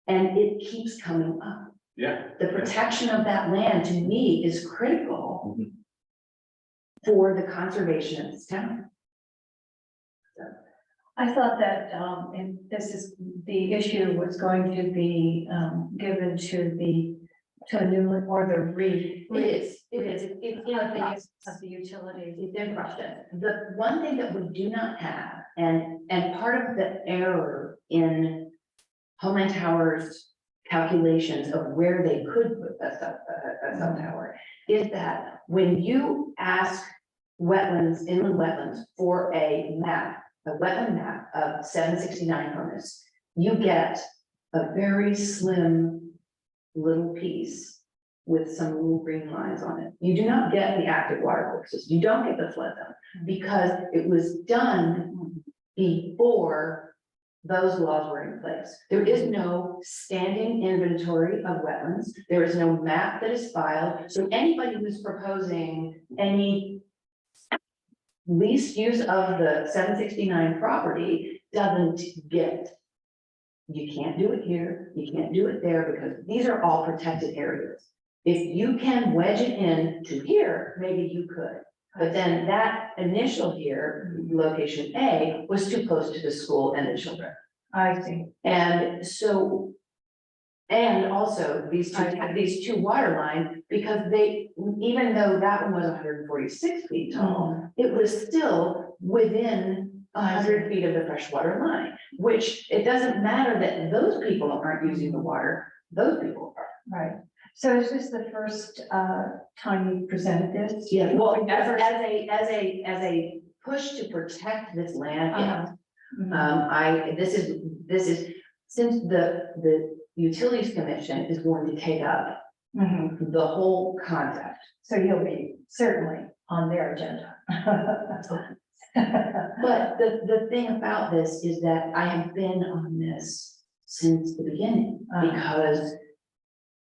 Speaker 5: And it keeps coming up.
Speaker 2: Yeah.
Speaker 5: The protection of that land to me is critical
Speaker 2: Mhm.
Speaker 5: for the conservation of this town.
Speaker 3: I thought that, and this is, the issue was going to be, given to a new, or the
Speaker 5: It is,
Speaker 3: of the utilities.
Speaker 5: It's their question. The one thing that we do not have, And part of the error in Homeland Tower's calculations of where they could put a cell tower is that when you ask wetlands, inland wetlands for a map, a wetland map of 769 Hermis, you get a very slim little piece with some little green lines on it. You do not get the active water courses. You don't get the flood zone because it was done before those laws were in place. There is no standing inventory of wetlands. There is no map that is filed. So anybody who's proposing any least use of the 769 property doesn't get it. You can't do it here, you can't do it there, because these are all protected areas. If you can wedge it in to here, maybe you could. But then that initial here, location A, was too close to the school and the children.
Speaker 3: I see.
Speaker 5: And so, and also these two water lines, because they, even though that one was 146 feet tall, it was still within 100 feet of the freshwater line, which it doesn't matter that those people aren't using the water, those people are.
Speaker 3: Right. So is this the first time you presented this?
Speaker 5: Yeah, well, as a push to protect this land, yeah.
Speaker 3: Mhm.
Speaker 5: This is, since the Utilities Commission is going to take up
Speaker 3: Mhm.
Speaker 5: the whole concept.
Speaker 3: So you'll be certainly on their agenda.
Speaker 5: But the thing about this is that I have been on this since the beginning, because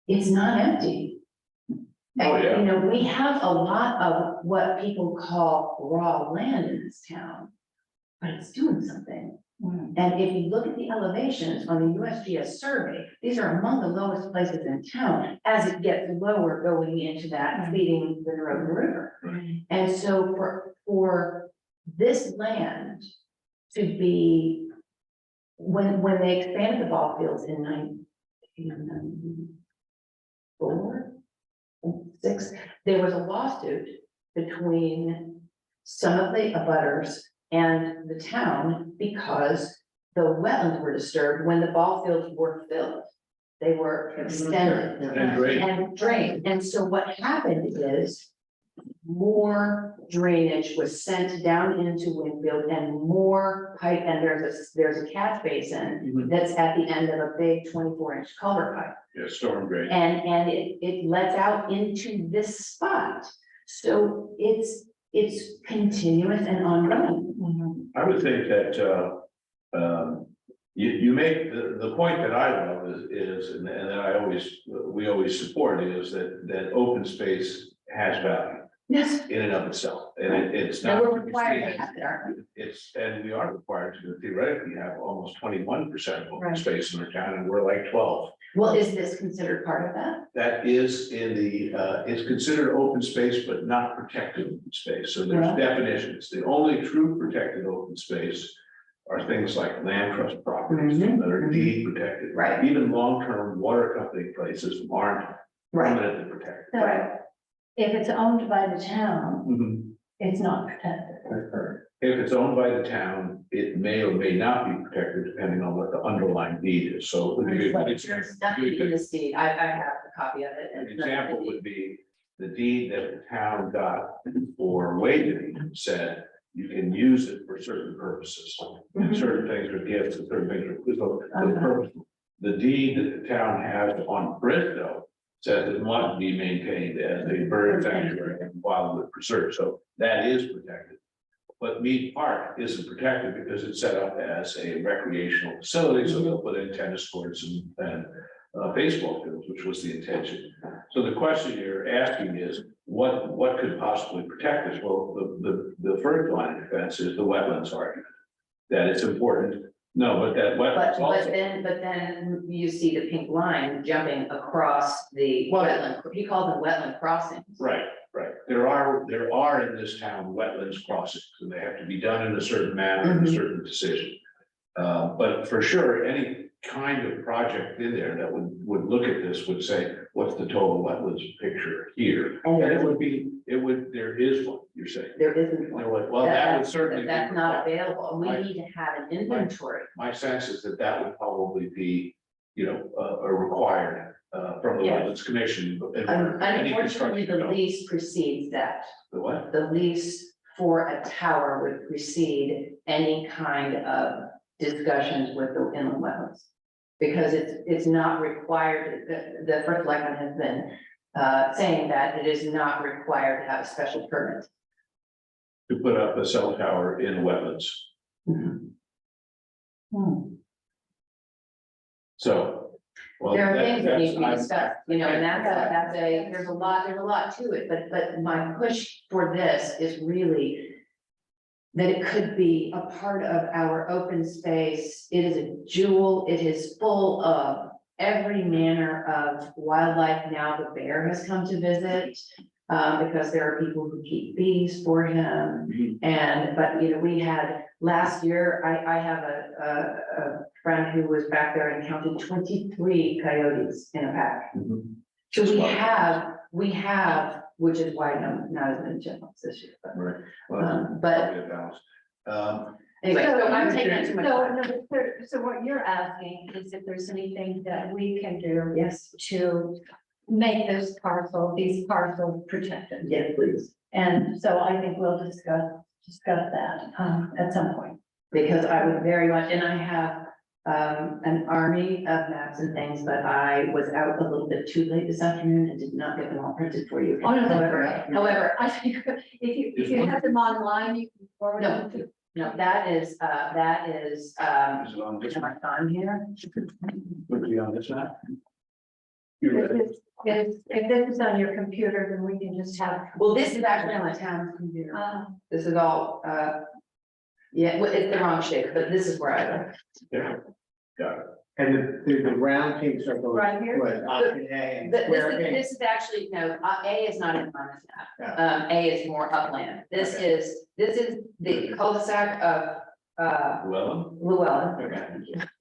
Speaker 5: it's not empty.
Speaker 2: Oh, yeah.
Speaker 5: You know, we have a lot of what people call raw land in this town, but it's doing something.
Speaker 3: Mhm.
Speaker 5: And if you look at the elevations on the USGS survey, these are among the lowest places in town as it gets lower going into that feeding the Roden River. And so for this land to be, when they expanded the ball fields in 1994, 6, there was a lawsuit between some of the abutters and the town because the wetlands were disturbed when the ball fields were filled. They were extended
Speaker 2: And great.
Speaker 5: and drained. And so what happened is more drainage was sent down into Winfield and more pipe, and there's a catch basin
Speaker 2: Mhm.
Speaker 5: that's at the end of a big 24-inch culvert pipe.
Speaker 2: Yeah, storm drain.
Speaker 5: And it lets out into this spot. So it's continuous and ongoing.
Speaker 3: Mhm.
Speaker 2: I would think that, you make, the point that I love is, and that we always support is that open space has value
Speaker 5: Yes.
Speaker 2: in and of itself, and it's
Speaker 5: And
Speaker 2: not.
Speaker 5: we're required to have it, aren't we?
Speaker 2: And we are required to theoretically have almost 21% open
Speaker 3: Right.
Speaker 2: space in our town, and we're like 12.
Speaker 5: Well, is this considered part of that?
Speaker 2: That is in the, it's considered open space, but not protected open space, so there's
Speaker 5: Yeah.
Speaker 2: definitions. The only true protected open space are things like land trust properties
Speaker 5: Mhm,
Speaker 2: that are
Speaker 5: mhm.
Speaker 2: deed protected.
Speaker 5: Right.
Speaker 2: Even long-term water company places aren't
Speaker 5: Right.
Speaker 2: permanently protected.
Speaker 3: So if it's owned by the town,
Speaker 2: Mhm.
Speaker 3: it's not protected.
Speaker 2: If it's owned by the town, it may or may not be protected depending on what the underlying deed is, so. it would be a good
Speaker 5: There's nothing in this deed. I have a copy of it.
Speaker 2: An example would be the deed that the town got for Waveney said you can use it for certain purposes. And certain things are gifts and certain things are, so the purpose. The deed that the town has on Bristow says it must be maintained as a bird sanctuary and wildlife preserve, so that is protected. But Mead Park isn't protected because it's set up as a recreational facility, so they'll put in tennis courts and baseball fields, which was the intention. So the question you're asking is, what could possibly protect us? Well, the first line of defense is the wetlands argument. That it's important, no, but that wetlands also.
Speaker 5: But then you see the pink line jumping across the
Speaker 2: Well-
Speaker 5: wetland, he calls them wetland crossings.
Speaker 2: Right. There are in this town wetlands crossings, and they have to be done in a certain manner, and a certain decision. But for sure, any kind of project in there that would look at this would say, what's the total wetlands picture here?
Speaker 5: And
Speaker 2: And there is one, you're saying.
Speaker 5: there isn't one.
Speaker 2: Well, that would certainly. be
Speaker 5: That's not
Speaker 2: required.
Speaker 5: available. We
Speaker 2: Right.
Speaker 5: need to have an inventory.
Speaker 2: My sense is that that would probably be, a required, from the
Speaker 5: Yeah.
Speaker 2: Wetlands Commission. in any
Speaker 5: Unfortunately,
Speaker 2: construction
Speaker 5: the
Speaker 2: development.
Speaker 5: lease precedes that.
Speaker 2: The what?
Speaker 5: The lease for a tower would precede any kind of discussions with the inland wetlands. Because it's not required, the first selectman has been saying that it is not required to have a special permit.
Speaker 2: To put up a cell tower in wetlands. So. well,
Speaker 5: There are things that need to be
Speaker 2: that's-
Speaker 5: discussed, and there's a lot to it, but my push for this is really. That it could be a part of our open space. It is a jewel. It is full of every manner of wildlife. Now the bear has come to visit. Because there are people who keep bees for him. But we had last year, I have a friend who was back there and counted 23 coyotes in a pack. So we have, which is why not as many chipmunks this year, but.
Speaker 2: Right. Well,
Speaker 5: But
Speaker 2: probably a balance.
Speaker 5: anyway,
Speaker 3: So
Speaker 5: so I'm
Speaker 3: you're-
Speaker 5: taking too much
Speaker 3: So,
Speaker 5: time.
Speaker 3: no, so what you're asking is if there's anything that we can do
Speaker 5: Yes,
Speaker 3: to make these parcels protected.
Speaker 5: yes, please,
Speaker 3: And so I think we'll discuss that, at some point.
Speaker 5: because I would very much, and I have an army of maps and things, but I was out a little bit too late this afternoon and did not get them all printed for you.
Speaker 3: Oh, no, that's
Speaker 5: However,
Speaker 3: great.
Speaker 5: however,
Speaker 3: I think if you have them online, you can forward them to.
Speaker 5: no, that is,
Speaker 2: Is it on this
Speaker 5: am
Speaker 2: map?
Speaker 5: I on here?
Speaker 2: Would it be on this map? You read it?
Speaker 3: If this is on your computer, then we can just have.
Speaker 5: Well, this is actually on my town's computer.
Speaker 3: Uh,
Speaker 5: This is all, yeah, well, it's the wrong shape, but this is where I live.
Speaker 2: Yeah. Got it.
Speaker 1: And the round pink circle
Speaker 3: Right here?
Speaker 1: was option A and
Speaker 5: This
Speaker 1: square pink.
Speaker 5: is actually, no, A is not in on this map.
Speaker 1: Yeah.
Speaker 5: A is more upland. This is the cul-de-sac of, Llewellyn.
Speaker 1: Okay.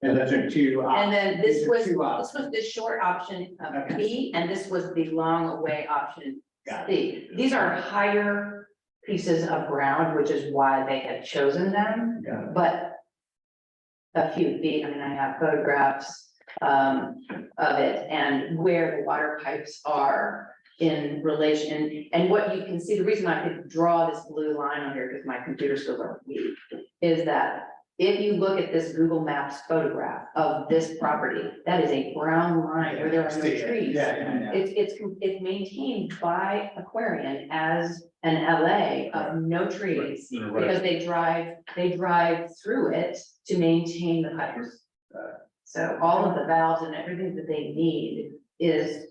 Speaker 1: And those are two.
Speaker 5: And then
Speaker 1: these
Speaker 5: this
Speaker 1: are
Speaker 5: was,
Speaker 1: two
Speaker 5: this was the short option of
Speaker 1: Okay.
Speaker 5: B, and this was the long away option
Speaker 1: Got
Speaker 5: C. These are higher pieces of ground, which is why they had chosen them,
Speaker 1: Got it.
Speaker 5: but a few feet, I mean, I have photographs of it and where the water pipes are in relation. And what you can see, the reason I could draw this blue line on here, because my computer skills are weak, is that if you look at this Google Maps photograph of this property, that is a brown line where there are no
Speaker 1: See it.
Speaker 5: trees.
Speaker 1: Yeah.
Speaker 5: It's maintained by Aquarian as an LA of no trees,
Speaker 2: Right.
Speaker 5: because they drive through it to maintain the pipes. So all of the valves and everything that they need is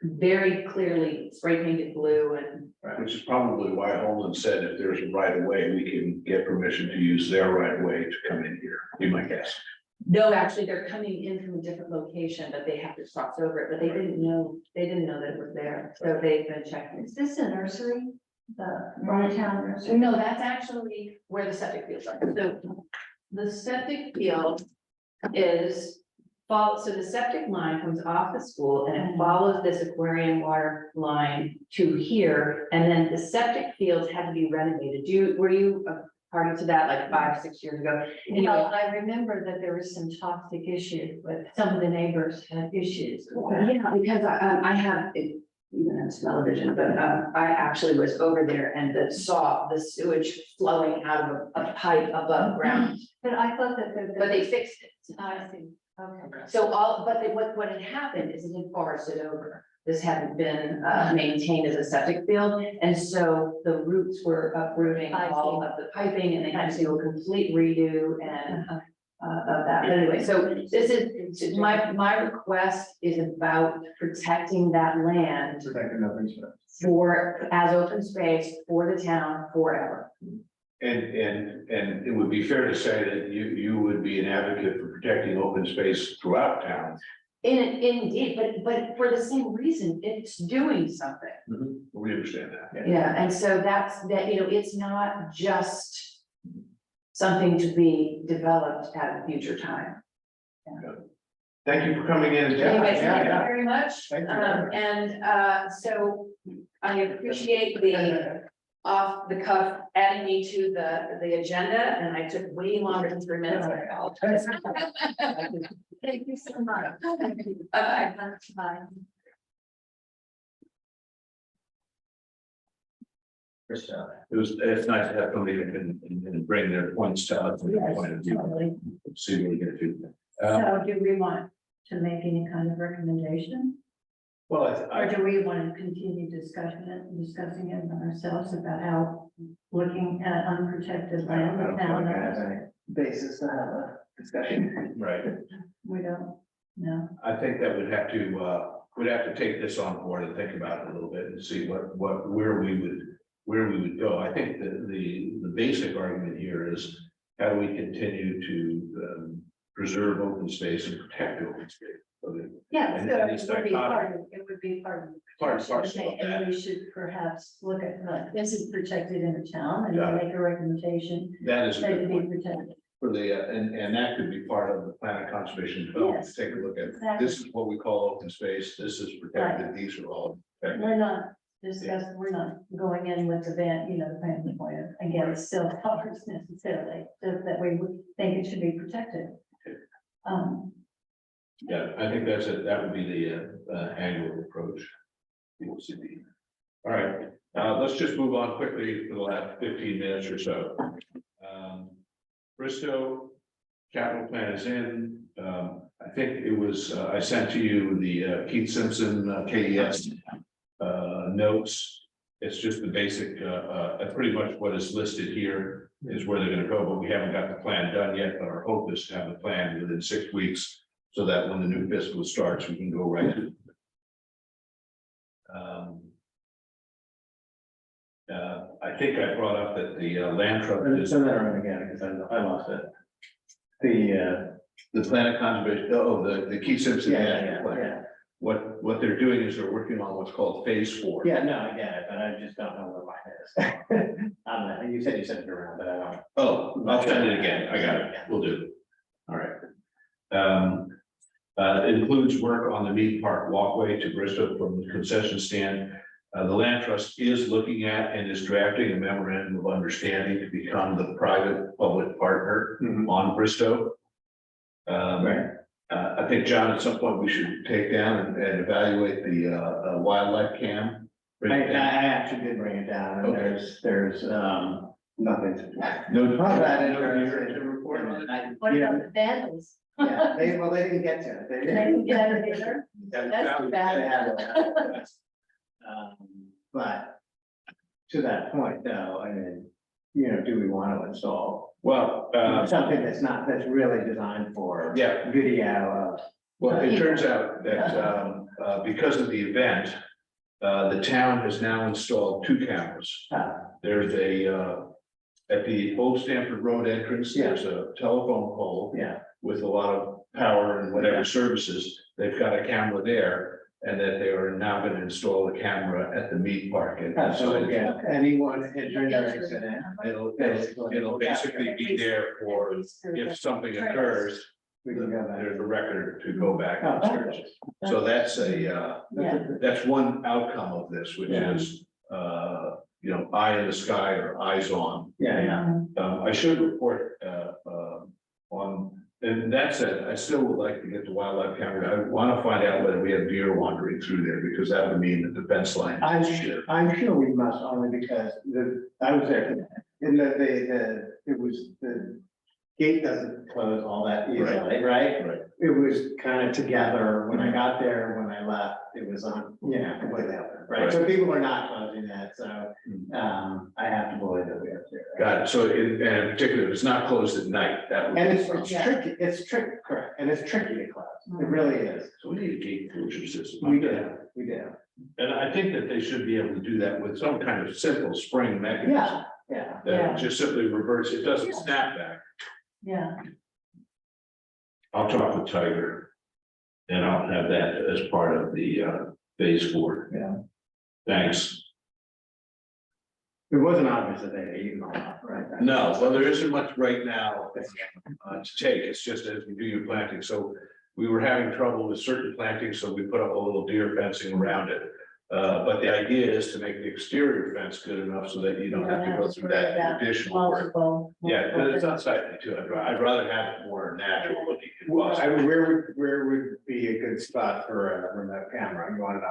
Speaker 5: very clearly spray painted blue and.
Speaker 2: Which is probably why Holman said if there's a right of way, we can get permission to use their right of way to come in here, be my guess.
Speaker 5: No, actually, they're coming in from a different location, but they have to cross over it, but they didn't know that it was there, so they've been checking.
Speaker 3: Is this a nursery? The Town nursery?
Speaker 5: No, that's actually where the septic fields are. So the septic field is, so the septic line comes off the school and it follows this aquarium water line to here. And then the septic fields had to be renovated. Were you a party to that like 5-6 years ago?
Speaker 3: Well, I remember that there was some toxic issues with some of the neighbors had issues. with that.
Speaker 5: Yeah, because I have, even on television, but I actually was over there and saw the sewage flowing out of a pipe above ground,
Speaker 3: But I thought that
Speaker 5: but they fixed it.
Speaker 3: I see, okay.
Speaker 5: So what had happened is it had forested over. This hadn't been maintained as a septic field, and so the roots were uprooting
Speaker 3: I
Speaker 5: all
Speaker 3: see.
Speaker 5: of the piping, and they had to do a complete redo and of that. But anyway, so this is, my request is about protecting that land
Speaker 1: Protect an open space.
Speaker 5: as open space for the town forever.
Speaker 2: And it would be fair to say that you would be an advocate for protecting open space throughout town.
Speaker 5: Indeed, but for the same reason, it's doing something.
Speaker 2: We understand that.
Speaker 5: Yeah, and so that's, it's not just something to be developed at a future time.
Speaker 2: Thank you for coming in.
Speaker 5: Anyways, thank you
Speaker 1: yeah.
Speaker 5: very much.
Speaker 1: Thank you.
Speaker 5: So I appreciate the off the cuff adding me to the agenda, and I took way longer than 3 minutes. I apologize.
Speaker 3: Thank you so much.
Speaker 5: Bye-bye.
Speaker 3: Bye.
Speaker 2: It's nice to have somebody that can bring their points to us from their point of view.
Speaker 3: Totally.
Speaker 2: See what we can do.
Speaker 3: So do we want to make any kind of recommendation?
Speaker 2: Well,
Speaker 3: Or do we want to continue discussing it ourselves about how looking at unprotected land
Speaker 1: I
Speaker 3: in
Speaker 1: don't feel
Speaker 3: town?
Speaker 1: like I have any basis to have a discussion.
Speaker 2: right.
Speaker 3: We don't, no.
Speaker 2: I think that we'd have to take this on board and think about it a little bit and see where we would go. I think that the basic argument here is how do we continue to preserve open space and protect open space? So that-
Speaker 3: Yeah,
Speaker 2: And-
Speaker 3: so
Speaker 2: and
Speaker 3: it
Speaker 2: it's
Speaker 3: would be
Speaker 2: dichotomy.
Speaker 3: it would be part of. the
Speaker 2: Part and
Speaker 3: protection,
Speaker 2: parcel of
Speaker 3: and
Speaker 2: that.
Speaker 3: we should perhaps look at, like, this is protected in the town and
Speaker 2: Got
Speaker 3: make a recommendation
Speaker 2: That is a
Speaker 3: that
Speaker 2: good
Speaker 3: it be
Speaker 2: point
Speaker 3: protected.
Speaker 2: for and that could be part of the plan of conservation development.
Speaker 3: Yes,
Speaker 2: Take a look at,
Speaker 3: exactly.
Speaker 2: this is what we call open space, this is protected, these are all. protected.
Speaker 3: We're not we're not going in with the the family plan against cell towers necessarily, just that we would think it should be protected.
Speaker 2: Yeah, I think that would be the annual approach. You'll see. All right, let's just move on quickly for the last 15 minutes or so. Bristow capital plan is in. I think it was, I sent to you the Keith Simpson KES notes. It's just the basic, pretty much what is listed here is where they're gonna go, but we haven't got the plan done yet, but our hope is to have the plan within 6 weeks. So that when the new fiscal starts, we can go right to. I think I brought up that the land trust is
Speaker 1: Send that around again, because I lost it.
Speaker 2: the plan of conservation, the Keith Simpson. Master Plan.
Speaker 1: Yeah,
Speaker 2: What they're doing is they're working on what's called phase 4.
Speaker 1: yeah, no, I get it, but I just don't know where mine is. You said you sent it around, but I don't.
Speaker 2: Oh, I'll send it again. I got it. We'll do. All right. It includes work on the Mead Park walkway to Bristol from the concession stand. The land trust is looking at and is drafting a memorandum of understanding to become the private public partner on Bristow.
Speaker 1: Right.
Speaker 2: I think, John, at some point we should take down and evaluate the wildlife cam.
Speaker 1: I actually did bring it down, and
Speaker 2: Okay.
Speaker 1: there's nothing to.
Speaker 2: No,
Speaker 1: Not that
Speaker 2: no,
Speaker 1: interesting.
Speaker 2: to report on it.
Speaker 3: What
Speaker 1: Yeah.
Speaker 3: about the vandals?
Speaker 1: Yeah, they didn't get to it. They
Speaker 3: They didn't get it either.
Speaker 2: Yeah,
Speaker 3: That's too
Speaker 1: They
Speaker 3: bad.
Speaker 1: had it. But to that point, though, I mean, do we want to install
Speaker 2: Well,
Speaker 1: something that's really designed for
Speaker 2: yeah,
Speaker 1: video of?
Speaker 2: well, it turns out that because of the event, the town has now installed 2 cameras. There's at the Old Stamford Road entrance, there's a telephone pole
Speaker 1: Yeah,
Speaker 2: with a lot of power and whatever services. They've got a camera there, and that they are now going to install the camera at the Mead Park. And
Speaker 1: so again, anyone entering or exiting.
Speaker 2: it'll basically be there for if something occurs,
Speaker 1: We can go back.
Speaker 2: there's a record to go back
Speaker 1: Oh,
Speaker 2: and search. So that's that's one outcome of this, which
Speaker 1: Yeah.
Speaker 2: is, eye in the sky or eyes on.
Speaker 1: Yeah,
Speaker 2: I should report, on, and that said, I still would like to get the wildlife camera. I want to find out whether we have deer wandering through there, because that would mean that the fence line.
Speaker 1: I'm sure we must, only because I was there today, and the gate doesn't close all that easily, right?
Speaker 2: Right.
Speaker 1: It was kind of together when I got there, when I left, it was on, completely open, right? So people are not closing that, so, I have to believe that we have to.
Speaker 2: Got it. So in particular, it's not closed at night. That would.
Speaker 1: And
Speaker 2: be a problem.
Speaker 1: it's tricky, correct, and it's tricky to close, it really is.
Speaker 2: So we need a gate closure system.
Speaker 1: We do, we do,
Speaker 2: And I think that they should be able to do that with some kind of simple spring mechanism.
Speaker 1: yeah.
Speaker 2: That just simply reverts, it doesn't snap back.
Speaker 3: Yeah,
Speaker 2: I'll talk with Tiger. And I'll have that as part of the phase 4.
Speaker 1: Yeah.
Speaker 2: Thanks.
Speaker 1: It wasn't obvious that they had eaten all up, right?
Speaker 2: No, well, there isn't much right now to take. It's just as you do your planting. So we were having trouble with certain plantings, so we put up a little deer fencing around it. But the idea is to make the exterior fence good enough so that you don't have to go through that additional work. Yeah, but it's unsightly too. I'd rather have it more natural looking. if
Speaker 1: Well,
Speaker 2: possible.
Speaker 1: where would be a good spot for a remote camera? You want it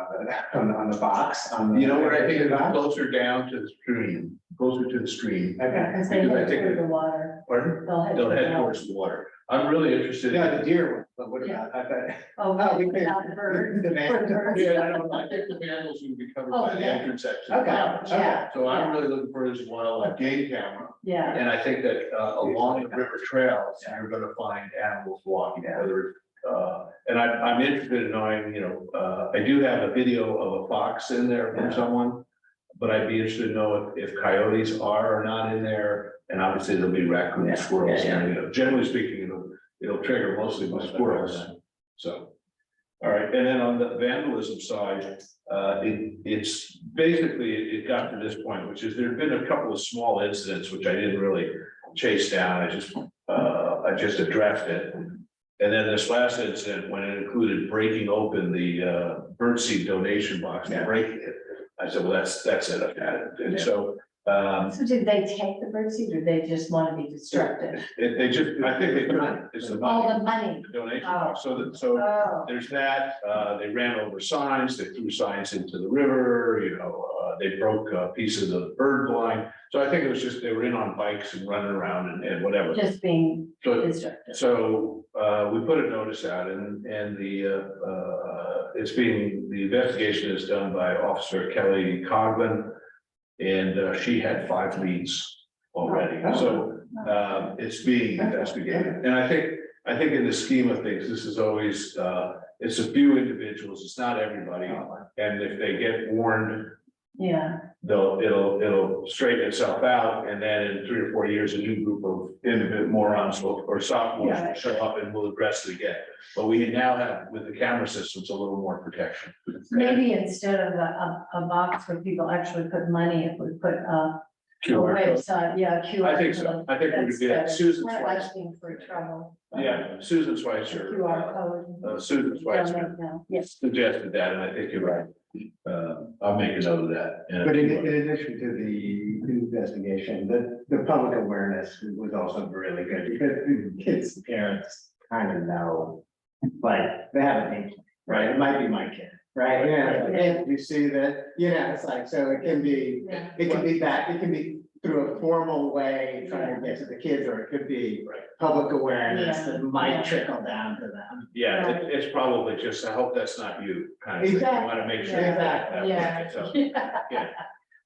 Speaker 1: on the box?
Speaker 2: You know what, I think it's closer down to the stream, closer to the stream.
Speaker 1: Okay.
Speaker 3: Because they
Speaker 2: Because I
Speaker 3: head
Speaker 2: think
Speaker 3: through
Speaker 2: that-
Speaker 3: the water.
Speaker 2: Pardon?
Speaker 3: to
Speaker 2: They'll
Speaker 3: the
Speaker 2: head
Speaker 3: water.
Speaker 2: towards the water. I'm really interested.
Speaker 1: Yeah, the deer one, but what about, I bet.
Speaker 3: Oh,
Speaker 1: we
Speaker 3: without the bird.
Speaker 1: The
Speaker 3: For the
Speaker 1: man.
Speaker 3: birds.
Speaker 2: Yeah, I don't know. I think the vandals would be covered by the
Speaker 3: yeah.
Speaker 2: entrance section.
Speaker 1: Okay,
Speaker 3: yeah.
Speaker 2: So I'm really looking for this wildlife game camera.
Speaker 3: Yeah,
Speaker 2: And I think that along the river trails, you're gonna find animals walking, whether it's, and I'm interested in knowing, I do have a video of a fox in there from
Speaker 1: Yeah.
Speaker 2: someone. But I'd be interested to know if coyotes are or not in there, and obviously there'll be raccoons,
Speaker 1: Yeah,
Speaker 2: squirrels,
Speaker 1: yeah,
Speaker 2: and, generally speaking, it'll trigger mostly with squirrels, so. All right, and then on the vandalism side, it's basically, it got to this point, which is there've been a couple of small incidents, which I didn't really chase down, I just addressed it. And then this last incident, when it included breaking open the birdseed donation box, and breaking it, I said, well, that's it, I've had it, and so.
Speaker 3: so did they take the birdseed or they just want to be destructive?
Speaker 2: They just, I think they took, it's the
Speaker 3: All
Speaker 2: money,
Speaker 3: the money.
Speaker 2: the donation box, so
Speaker 3: Oh,
Speaker 2: there's that, they ran over signs, they threw signs into the river, they broke pieces of bird blind. So I think it was just, they were in on bikes and running around and whatever.
Speaker 3: just being
Speaker 2: So,
Speaker 3: destructive.
Speaker 2: so, we put a notice out and the investigation is done by Officer Kelly Coghlan. And she had 5 leads already, so it's being investigated. And I think in the scheme of things, this is always, it's a few individuals, it's not everybody. And if they get warned,
Speaker 3: Yeah,
Speaker 2: it'll straighten itself out. And then in 3 or 4 years, a new group of individual morons or sophomores will show up and will address it again. But we now have, with the camera systems, a little more protection.
Speaker 3: maybe instead of a box where people actually put money, if we put a
Speaker 2: QR code.
Speaker 3: website, yeah, QR.
Speaker 2: I think so.
Speaker 3: code.
Speaker 2: I think we
Speaker 3: That's
Speaker 2: could get
Speaker 3: better.
Speaker 2: Susan
Speaker 3: We're
Speaker 2: Schweitzer.
Speaker 3: asking for trouble.
Speaker 2: Yeah, Susan
Speaker 3: A
Speaker 2: Schweitzer.
Speaker 3: QR code.
Speaker 2: Susan Schweitzer
Speaker 3: Donate now. Yes,
Speaker 2: suggested that, and I think you're right. I'll make a note of that. And
Speaker 1: But in addition to the investigation, the public awareness was also really good because kids, parents kind of know, like, they have an age, right? It might be my kid, right? Yeah, and you see that, it's like, so it can be,
Speaker 3: yeah,
Speaker 1: it can be through a formal way trying to get to the kids, or it could be public awareness that
Speaker 3: Yeah.
Speaker 1: might trickle down to them.
Speaker 2: yeah, it's probably just, I hope that's not you, kind of, thing. I want to make sure. that that
Speaker 3: yeah.
Speaker 2: works. So,
Speaker 3: Yeah.
Speaker 2: So-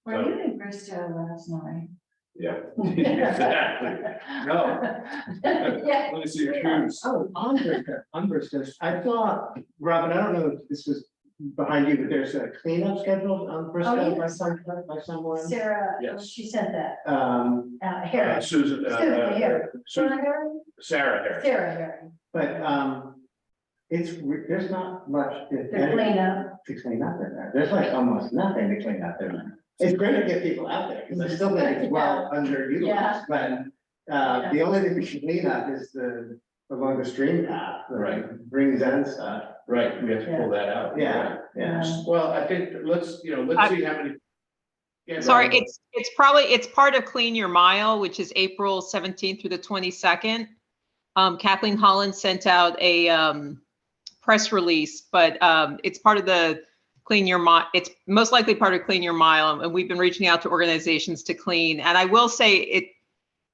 Speaker 3: Were you in Bristol last night?
Speaker 2: Yeah, exactly. No.
Speaker 3: Yeah.
Speaker 2: Let me see your shoes.
Speaker 1: Oh, on Bristol, I thought, Robin, I don't know if this was behind you, but there's a cleanup scheduled on Bristol
Speaker 3: Oh,
Speaker 1: by
Speaker 3: yes.
Speaker 1: someone.
Speaker 3: Sarah,
Speaker 2: Yes.
Speaker 3: she sent that,
Speaker 2: Harris.
Speaker 3: Harry.
Speaker 2: Susan,
Speaker 3: Harris.
Speaker 2: Susan,
Speaker 3: Harry?
Speaker 2: Sarah Harris.
Speaker 3: Sarah Harry,
Speaker 1: But, there's not much, if
Speaker 3: the
Speaker 1: any,
Speaker 3: cleanup,
Speaker 1: to clean up in there. There's like almost nothing to clean up in there. It's great to get people out there, because I still think it's well
Speaker 3: Yeah.
Speaker 1: underutilized, but, the only thing we should clean up is along the stream path.
Speaker 2: Right.
Speaker 1: Brings in stuff.
Speaker 2: Right, we have to pull that out.
Speaker 1: Yeah, yeah.
Speaker 2: Well, I think, let's see how many. Yeah,
Speaker 4: Sorry,
Speaker 2: Robin.
Speaker 4: it's part of Clean Your Mile, which is April 17th through the 22nd. Kathleen Holland sent out a press release, but it's part of the Clean Your Mile. It's most likely part of Clean Your Mile, and we've been reaching out to organizations to clean. And I will say,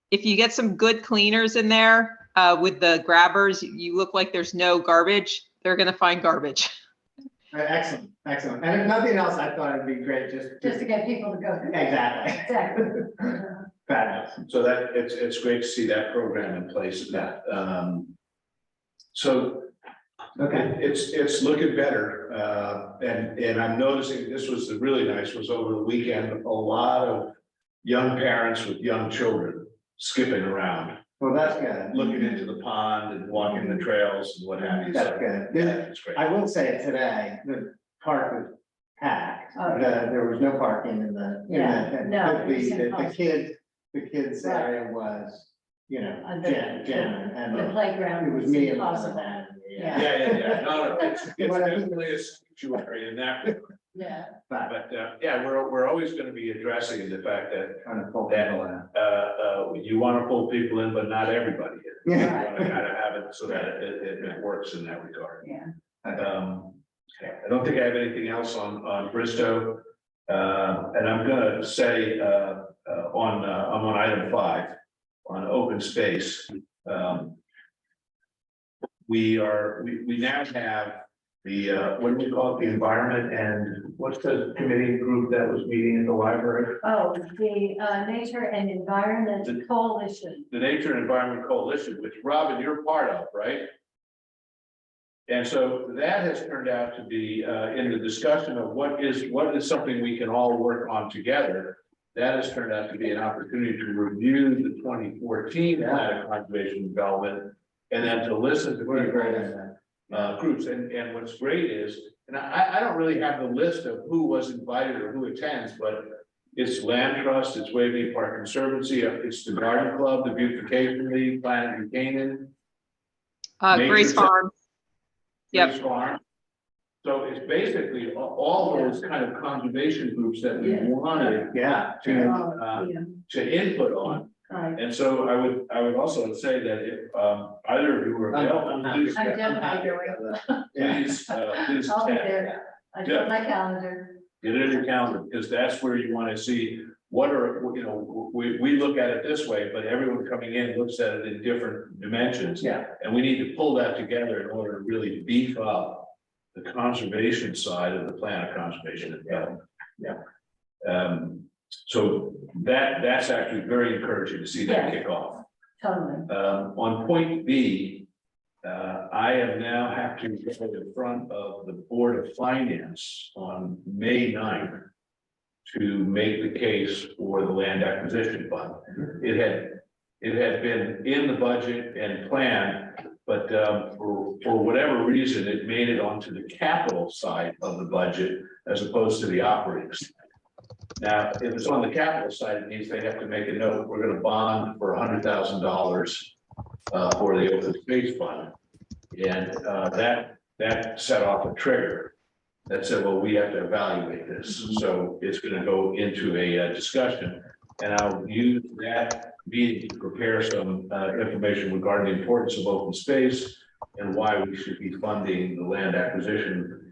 Speaker 4: if you get some good cleaners in there with the grabbers, you look like there's no garbage. They're going to find garbage.
Speaker 1: Excellent, excellent. And if nothing else, I thought it'd be great
Speaker 3: just to get people to go.
Speaker 1: Exactly.
Speaker 3: Exactly.
Speaker 1: Fabulous.
Speaker 2: So that, it's great to see that program in place. So
Speaker 1: Okay.
Speaker 2: it's looking better. And I'm noticing, this was really nice, was over the weekend, a lot of young parents with young children skipping around,
Speaker 1: Well, that's good.
Speaker 2: looking into the pond and walking the trails and what have you.
Speaker 1: That's
Speaker 2: So
Speaker 1: good.
Speaker 2: yeah, it's great.
Speaker 1: I will say today, the park was packed.
Speaker 3: Oh,
Speaker 1: There was no parking in
Speaker 3: Yeah,
Speaker 1: the,
Speaker 3: no,
Speaker 1: the,
Speaker 3: it's
Speaker 1: the
Speaker 3: impossible.
Speaker 1: kids
Speaker 3: Right.
Speaker 1: area was, you know,
Speaker 3: The-
Speaker 1: Jen and
Speaker 3: The playground
Speaker 1: it was
Speaker 3: was
Speaker 1: me and.
Speaker 3: impossible.
Speaker 1: Yeah.
Speaker 2: Yeah, no, it's definitely a sanctuary in that,
Speaker 3: Yeah.
Speaker 1: But
Speaker 2: but, yeah, we're always gonna be addressing the fact that,
Speaker 1: trying to pull
Speaker 2: that,
Speaker 1: people in.
Speaker 2: you wanna pull people in, but not everybody. You
Speaker 1: Yeah.
Speaker 2: wanna kind of have it so that it works in that regard.
Speaker 3: Yeah.
Speaker 2: I don't think I have anything else on Bristow. And I'm gonna say, I'm on item 5, on open space. We now have the, what do we call it, the environment, and what's the committee group that was meeting at the library?
Speaker 3: Oh, the Nature and Environment Coalition.
Speaker 2: The Nature and Environment Coalition, which Robin, you're part of, right? And so that has turned out to be, in the discussion of what is something we can all work on together. That has turned out to be an opportunity to review the 2014 plan of conservation development, and then to listen to
Speaker 1: What a great
Speaker 2: people,
Speaker 1: idea.
Speaker 2: groups. And what's great is, and I don't really have the list of who was invited or who attends, but it's Land Trust, it's Waveney Park Conservancy, it's the Garden Club, the Beautification League, Planet Buchanan,
Speaker 4: Grace
Speaker 2: Nature-
Speaker 4: Farm. Yep.
Speaker 2: Grace Farm. So it's basically all those kind of conservation groups that we
Speaker 3: Yeah.
Speaker 2: wanted
Speaker 1: Yeah.
Speaker 3: Yeah,
Speaker 2: to input on.
Speaker 3: right.
Speaker 2: And so I would also say that if either of you were available, please,
Speaker 3: I'm definitely going.
Speaker 2: please
Speaker 3: I'll be
Speaker 2: attend.
Speaker 3: there. I
Speaker 2: Yeah.
Speaker 3: got my calendar.
Speaker 2: Get it in your calendar, because that's where you want to see what are, you know, we look at it this way, but everyone coming in looks at it in different dimensions.
Speaker 1: Yeah.
Speaker 2: And we need to pull that together in order to really beef up the conservation side of the plan of conservation and development.
Speaker 1: Yeah.
Speaker 2: So that's actually very encouraging to see that kick off.
Speaker 3: Totally.
Speaker 2: On point B, I am now have to go in front of the Board of Finance on May 9th to make the case for the land acquisition fund. It had been in the budget and planned, but for whatever reason, it made it onto the capital side of the budget as opposed to the operating side. Now, if it's on the capital side, it means they have to make a note, we're gonna bond for $100,000 for the open space fund. And that set off a trigger that said, well, we have to evaluate this. So it's gonna go into a discussion. And I'll use that meeting to prepare some information regarding the importance of open space and why we should be funding the land acquisition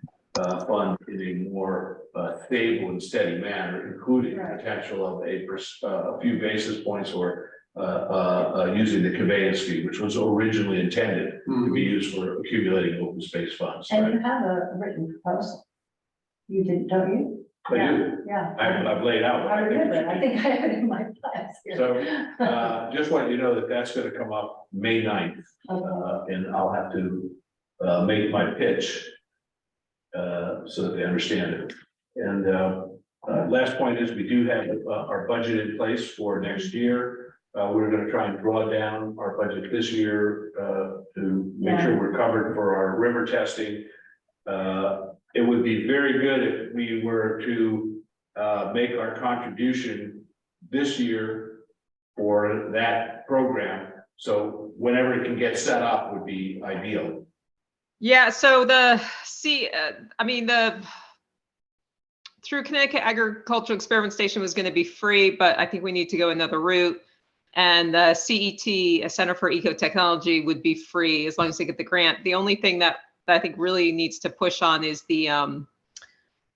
Speaker 2: fund in a more stable and steady manner, including the
Speaker 3: Right.
Speaker 2: potential of a few basis points or using the conveyance fee, which was originally intended to be used for accumulating open space funds.
Speaker 3: And
Speaker 2: Right?
Speaker 3: you have a written proposal. You did, don't you?
Speaker 2: I do.
Speaker 3: Yeah.
Speaker 2: I've laid out. what
Speaker 3: I
Speaker 2: think it
Speaker 3: remember,
Speaker 2: should
Speaker 3: I
Speaker 2: be.
Speaker 3: think I have it in my plans here.
Speaker 2: So, just want you to know that that's gonna come up May 9th,
Speaker 3: Okay.
Speaker 2: and I'll have to, make my pitch. So that they understand it. And, last point is, we do have, our budget in place for next year. We're gonna try and draw down our budget this year, to make sure we're covered for our river testing. It would be very good if we were to, make our contribution this year for that program. So whenever it can get set up would be ideal.
Speaker 4: Yeah, so through Connecticut Agricultural Experiment Station was going to be free, but I think we need to go another route. And the CET, a Center for Ecotechnology, would be free as long as they get the grant. The only thing that I think really needs to push on is the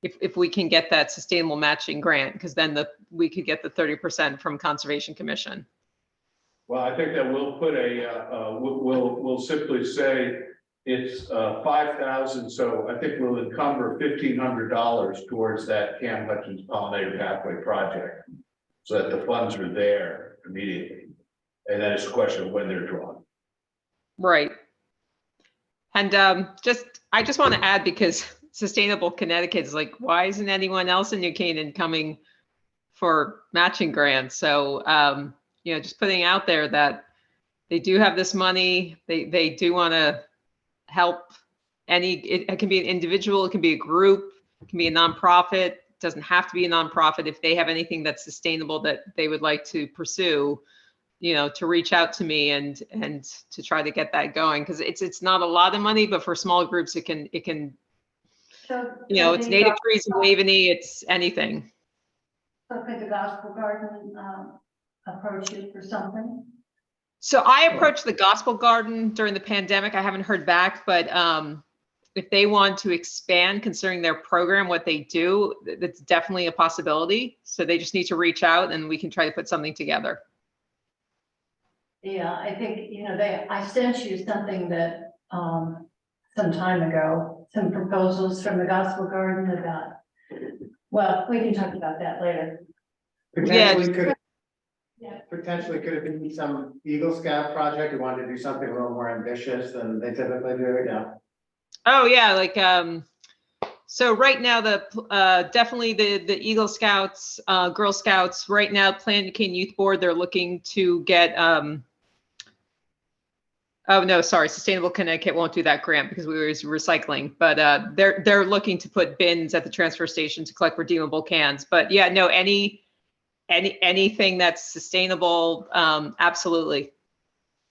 Speaker 4: if we can get that sustainable matching grant, because then we could get the 30% from Conservation Commission.
Speaker 2: Well, I think that we'll put we'll simply say it's 5,000, so I think we'll encumber $1,500 towards that Cam Hutchins Pollinator Pathway project. So that the funds are there immediately. And then it's a question of when they're drawn.
Speaker 4: Right. And I just want to add, because Sustainable Connecticut is like, why isn't anyone else in New Canaan coming for matching grants? So, just putting out there that they do have this money. They do want to help it can be an individual, it can be a group, it can be a nonprofit. doesn't have to be a nonprofit. If they have anything that's sustainable that they would like to pursue, you know, to reach out to me and to try to get that going. Cause it's not a lot of money, but for small groups, it can,
Speaker 3: So
Speaker 4: you know,
Speaker 3: could
Speaker 4: it's
Speaker 3: the
Speaker 4: native
Speaker 3: Gospel-
Speaker 4: trees and Waveney, it's anything.
Speaker 3: So could the Gospel Garden, approach you for something?
Speaker 4: So I approached the Gospel Garden during the pandemic. I haven't heard back, but if they want to expand concerning their program, what they do, that's definitely a possibility. So they just need to reach out and we can try to put something together.
Speaker 3: Yeah, I think, you know, I sent you something that, some time ago, some proposals from the Gospel Garden about, well, we can talk about that later.
Speaker 1: Potentially could,
Speaker 3: Yeah.
Speaker 1: potentially could it be some Eagle Scout project, who wanted to do something a little more ambitious than they typically do, yeah.
Speaker 4: Oh yeah, like so right now definitely the Eagle Scouts, Girl Scouts, right now Plan Duquesne Youth Board, they're looking to get oh no, sorry, Sustainable Connecticut won't do that grant because we were recycling, but they're looking to put bins at the transfer station to collect redeemable cans. But yeah, no, anything that's sustainable, absolutely.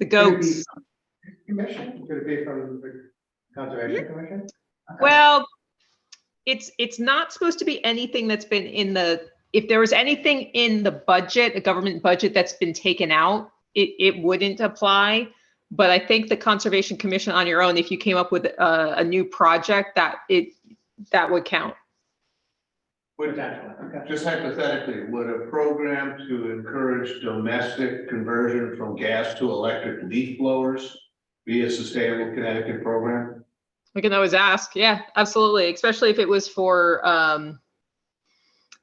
Speaker 4: The goats.
Speaker 1: Commission, could it be from the Conservation Commission? Okay.
Speaker 4: Well, it's not supposed to be anything that's been in if there was anything in the budget, a government budget that's been taken out, it wouldn't apply. But I think the Conservation Commission on your own, if you came up with a new project, that would count.
Speaker 1: Potentially, okay.
Speaker 2: Just hypothetically, would a program to encourage domestic conversion from gas to electric leaf blowers be a Sustainable Connecticut program?
Speaker 4: We can always ask. Yeah, absolutely. Especially if it was for,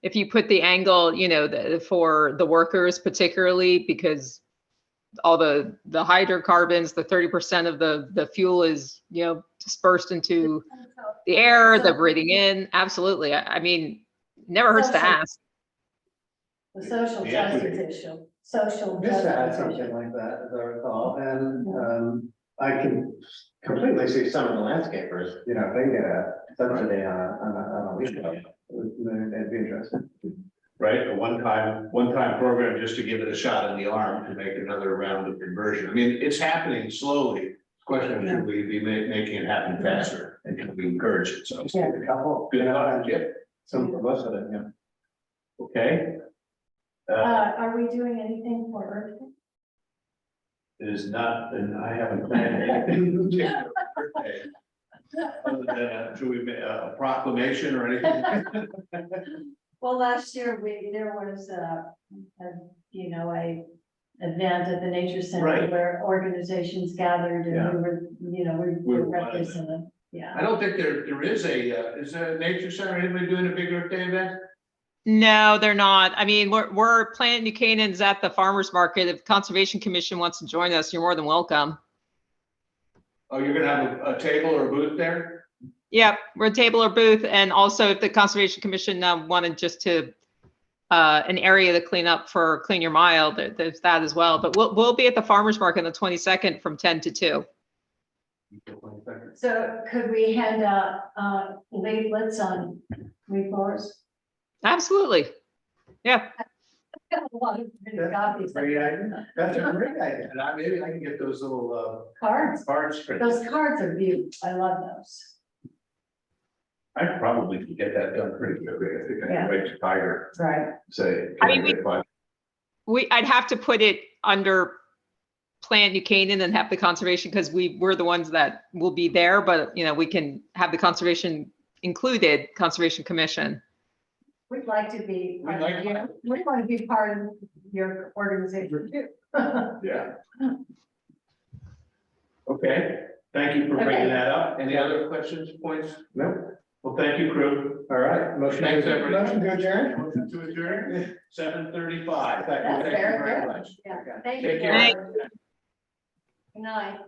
Speaker 4: if you put the angle, you know, for the workers particularly, because all the hydrocarbons, the 30% of the fuel is, you know, dispersed into the air, they're breathing in. Absolutely. I mean, never hurts to ask.
Speaker 3: The social
Speaker 2: Yeah.
Speaker 3: justice issue, social
Speaker 1: Just to add
Speaker 3: justice
Speaker 1: something
Speaker 3: issue.
Speaker 1: like that, as I recall, and I can completely see some of the landscapers, you know, if they get a subsidy on a leaf blower, it'd be interesting.
Speaker 2: Right, a one-time program just to give it a shot in the arm to make another round of conversion. I mean, it's happening slowly. The question is, should we be making it happen faster and can we encourage it? So,
Speaker 1: Yeah, a couple,
Speaker 2: good luck, yeah,
Speaker 1: some publicity, yeah.
Speaker 2: okay.
Speaker 3: Are we doing anything for Earth Day?
Speaker 2: It is not, and I haven't planned anything. Other than, should we make a proclamation or anything?
Speaker 3: Well, last year there was you know, a event at the Nature Center
Speaker 2: Right.
Speaker 3: where organizations gathered
Speaker 2: Yeah.
Speaker 3: and we were, you know, we
Speaker 2: We
Speaker 3: were
Speaker 2: were one of them.
Speaker 3: represented. Yeah.
Speaker 2: I don't think there is a Nature Center, anybody doing a big Earth Day event?
Speaker 4: No, they're not. I mean, we're Planet New Canaan's at the farmer's market. If Conservation Commission wants to join us, you're more than welcome.
Speaker 2: Oh, you're gonna have a table or a booth there?
Speaker 4: Yep, we're a table or booth. And also if the Conservation Commission wanted just to an area to clean up for Clean Your Mile, there's that as well. But we'll be at the farmer's market on the 22nd from 10 to 2.
Speaker 3: So could we hand out leaflets on leaf blowers?
Speaker 4: Absolutely. Yeah.
Speaker 3: A lot of pretty copies.
Speaker 1: Great idea. That's a great idea.
Speaker 2: And maybe I can get those little
Speaker 3: Cards.
Speaker 2: cards printed.
Speaker 3: Those cards are beautiful. I love those.
Speaker 2: I probably could get that done pretty quickly. I think I
Speaker 3: Yeah.
Speaker 2: can write to Tiger,
Speaker 3: Right.
Speaker 2: say.
Speaker 4: I
Speaker 2: can
Speaker 4: mean,
Speaker 2: get one?
Speaker 4: I'd have to put it under Plant New Canaan and have the conservation, because we're the ones that will be there, but you know, we can have the conservation included, Conservation Commission.
Speaker 3: We'd like to be.
Speaker 2: We'd like to.
Speaker 3: We want to be part of your organization too.
Speaker 2: Yeah. Okay, thank you for bringing
Speaker 3: Okay.
Speaker 2: that up. Any other questions, points?
Speaker 1: No,
Speaker 2: Well, thank you, crew.
Speaker 1: all right, motion
Speaker 2: Thanks, everybody.
Speaker 1: motion to adjourn?
Speaker 2: Motion to adjourn, 7:35.
Speaker 1: That's
Speaker 2: Thank you
Speaker 3: very
Speaker 2: very
Speaker 3: good.
Speaker 2: much.
Speaker 3: Yeah, thank you.
Speaker 2: Take care.
Speaker 3: Good night.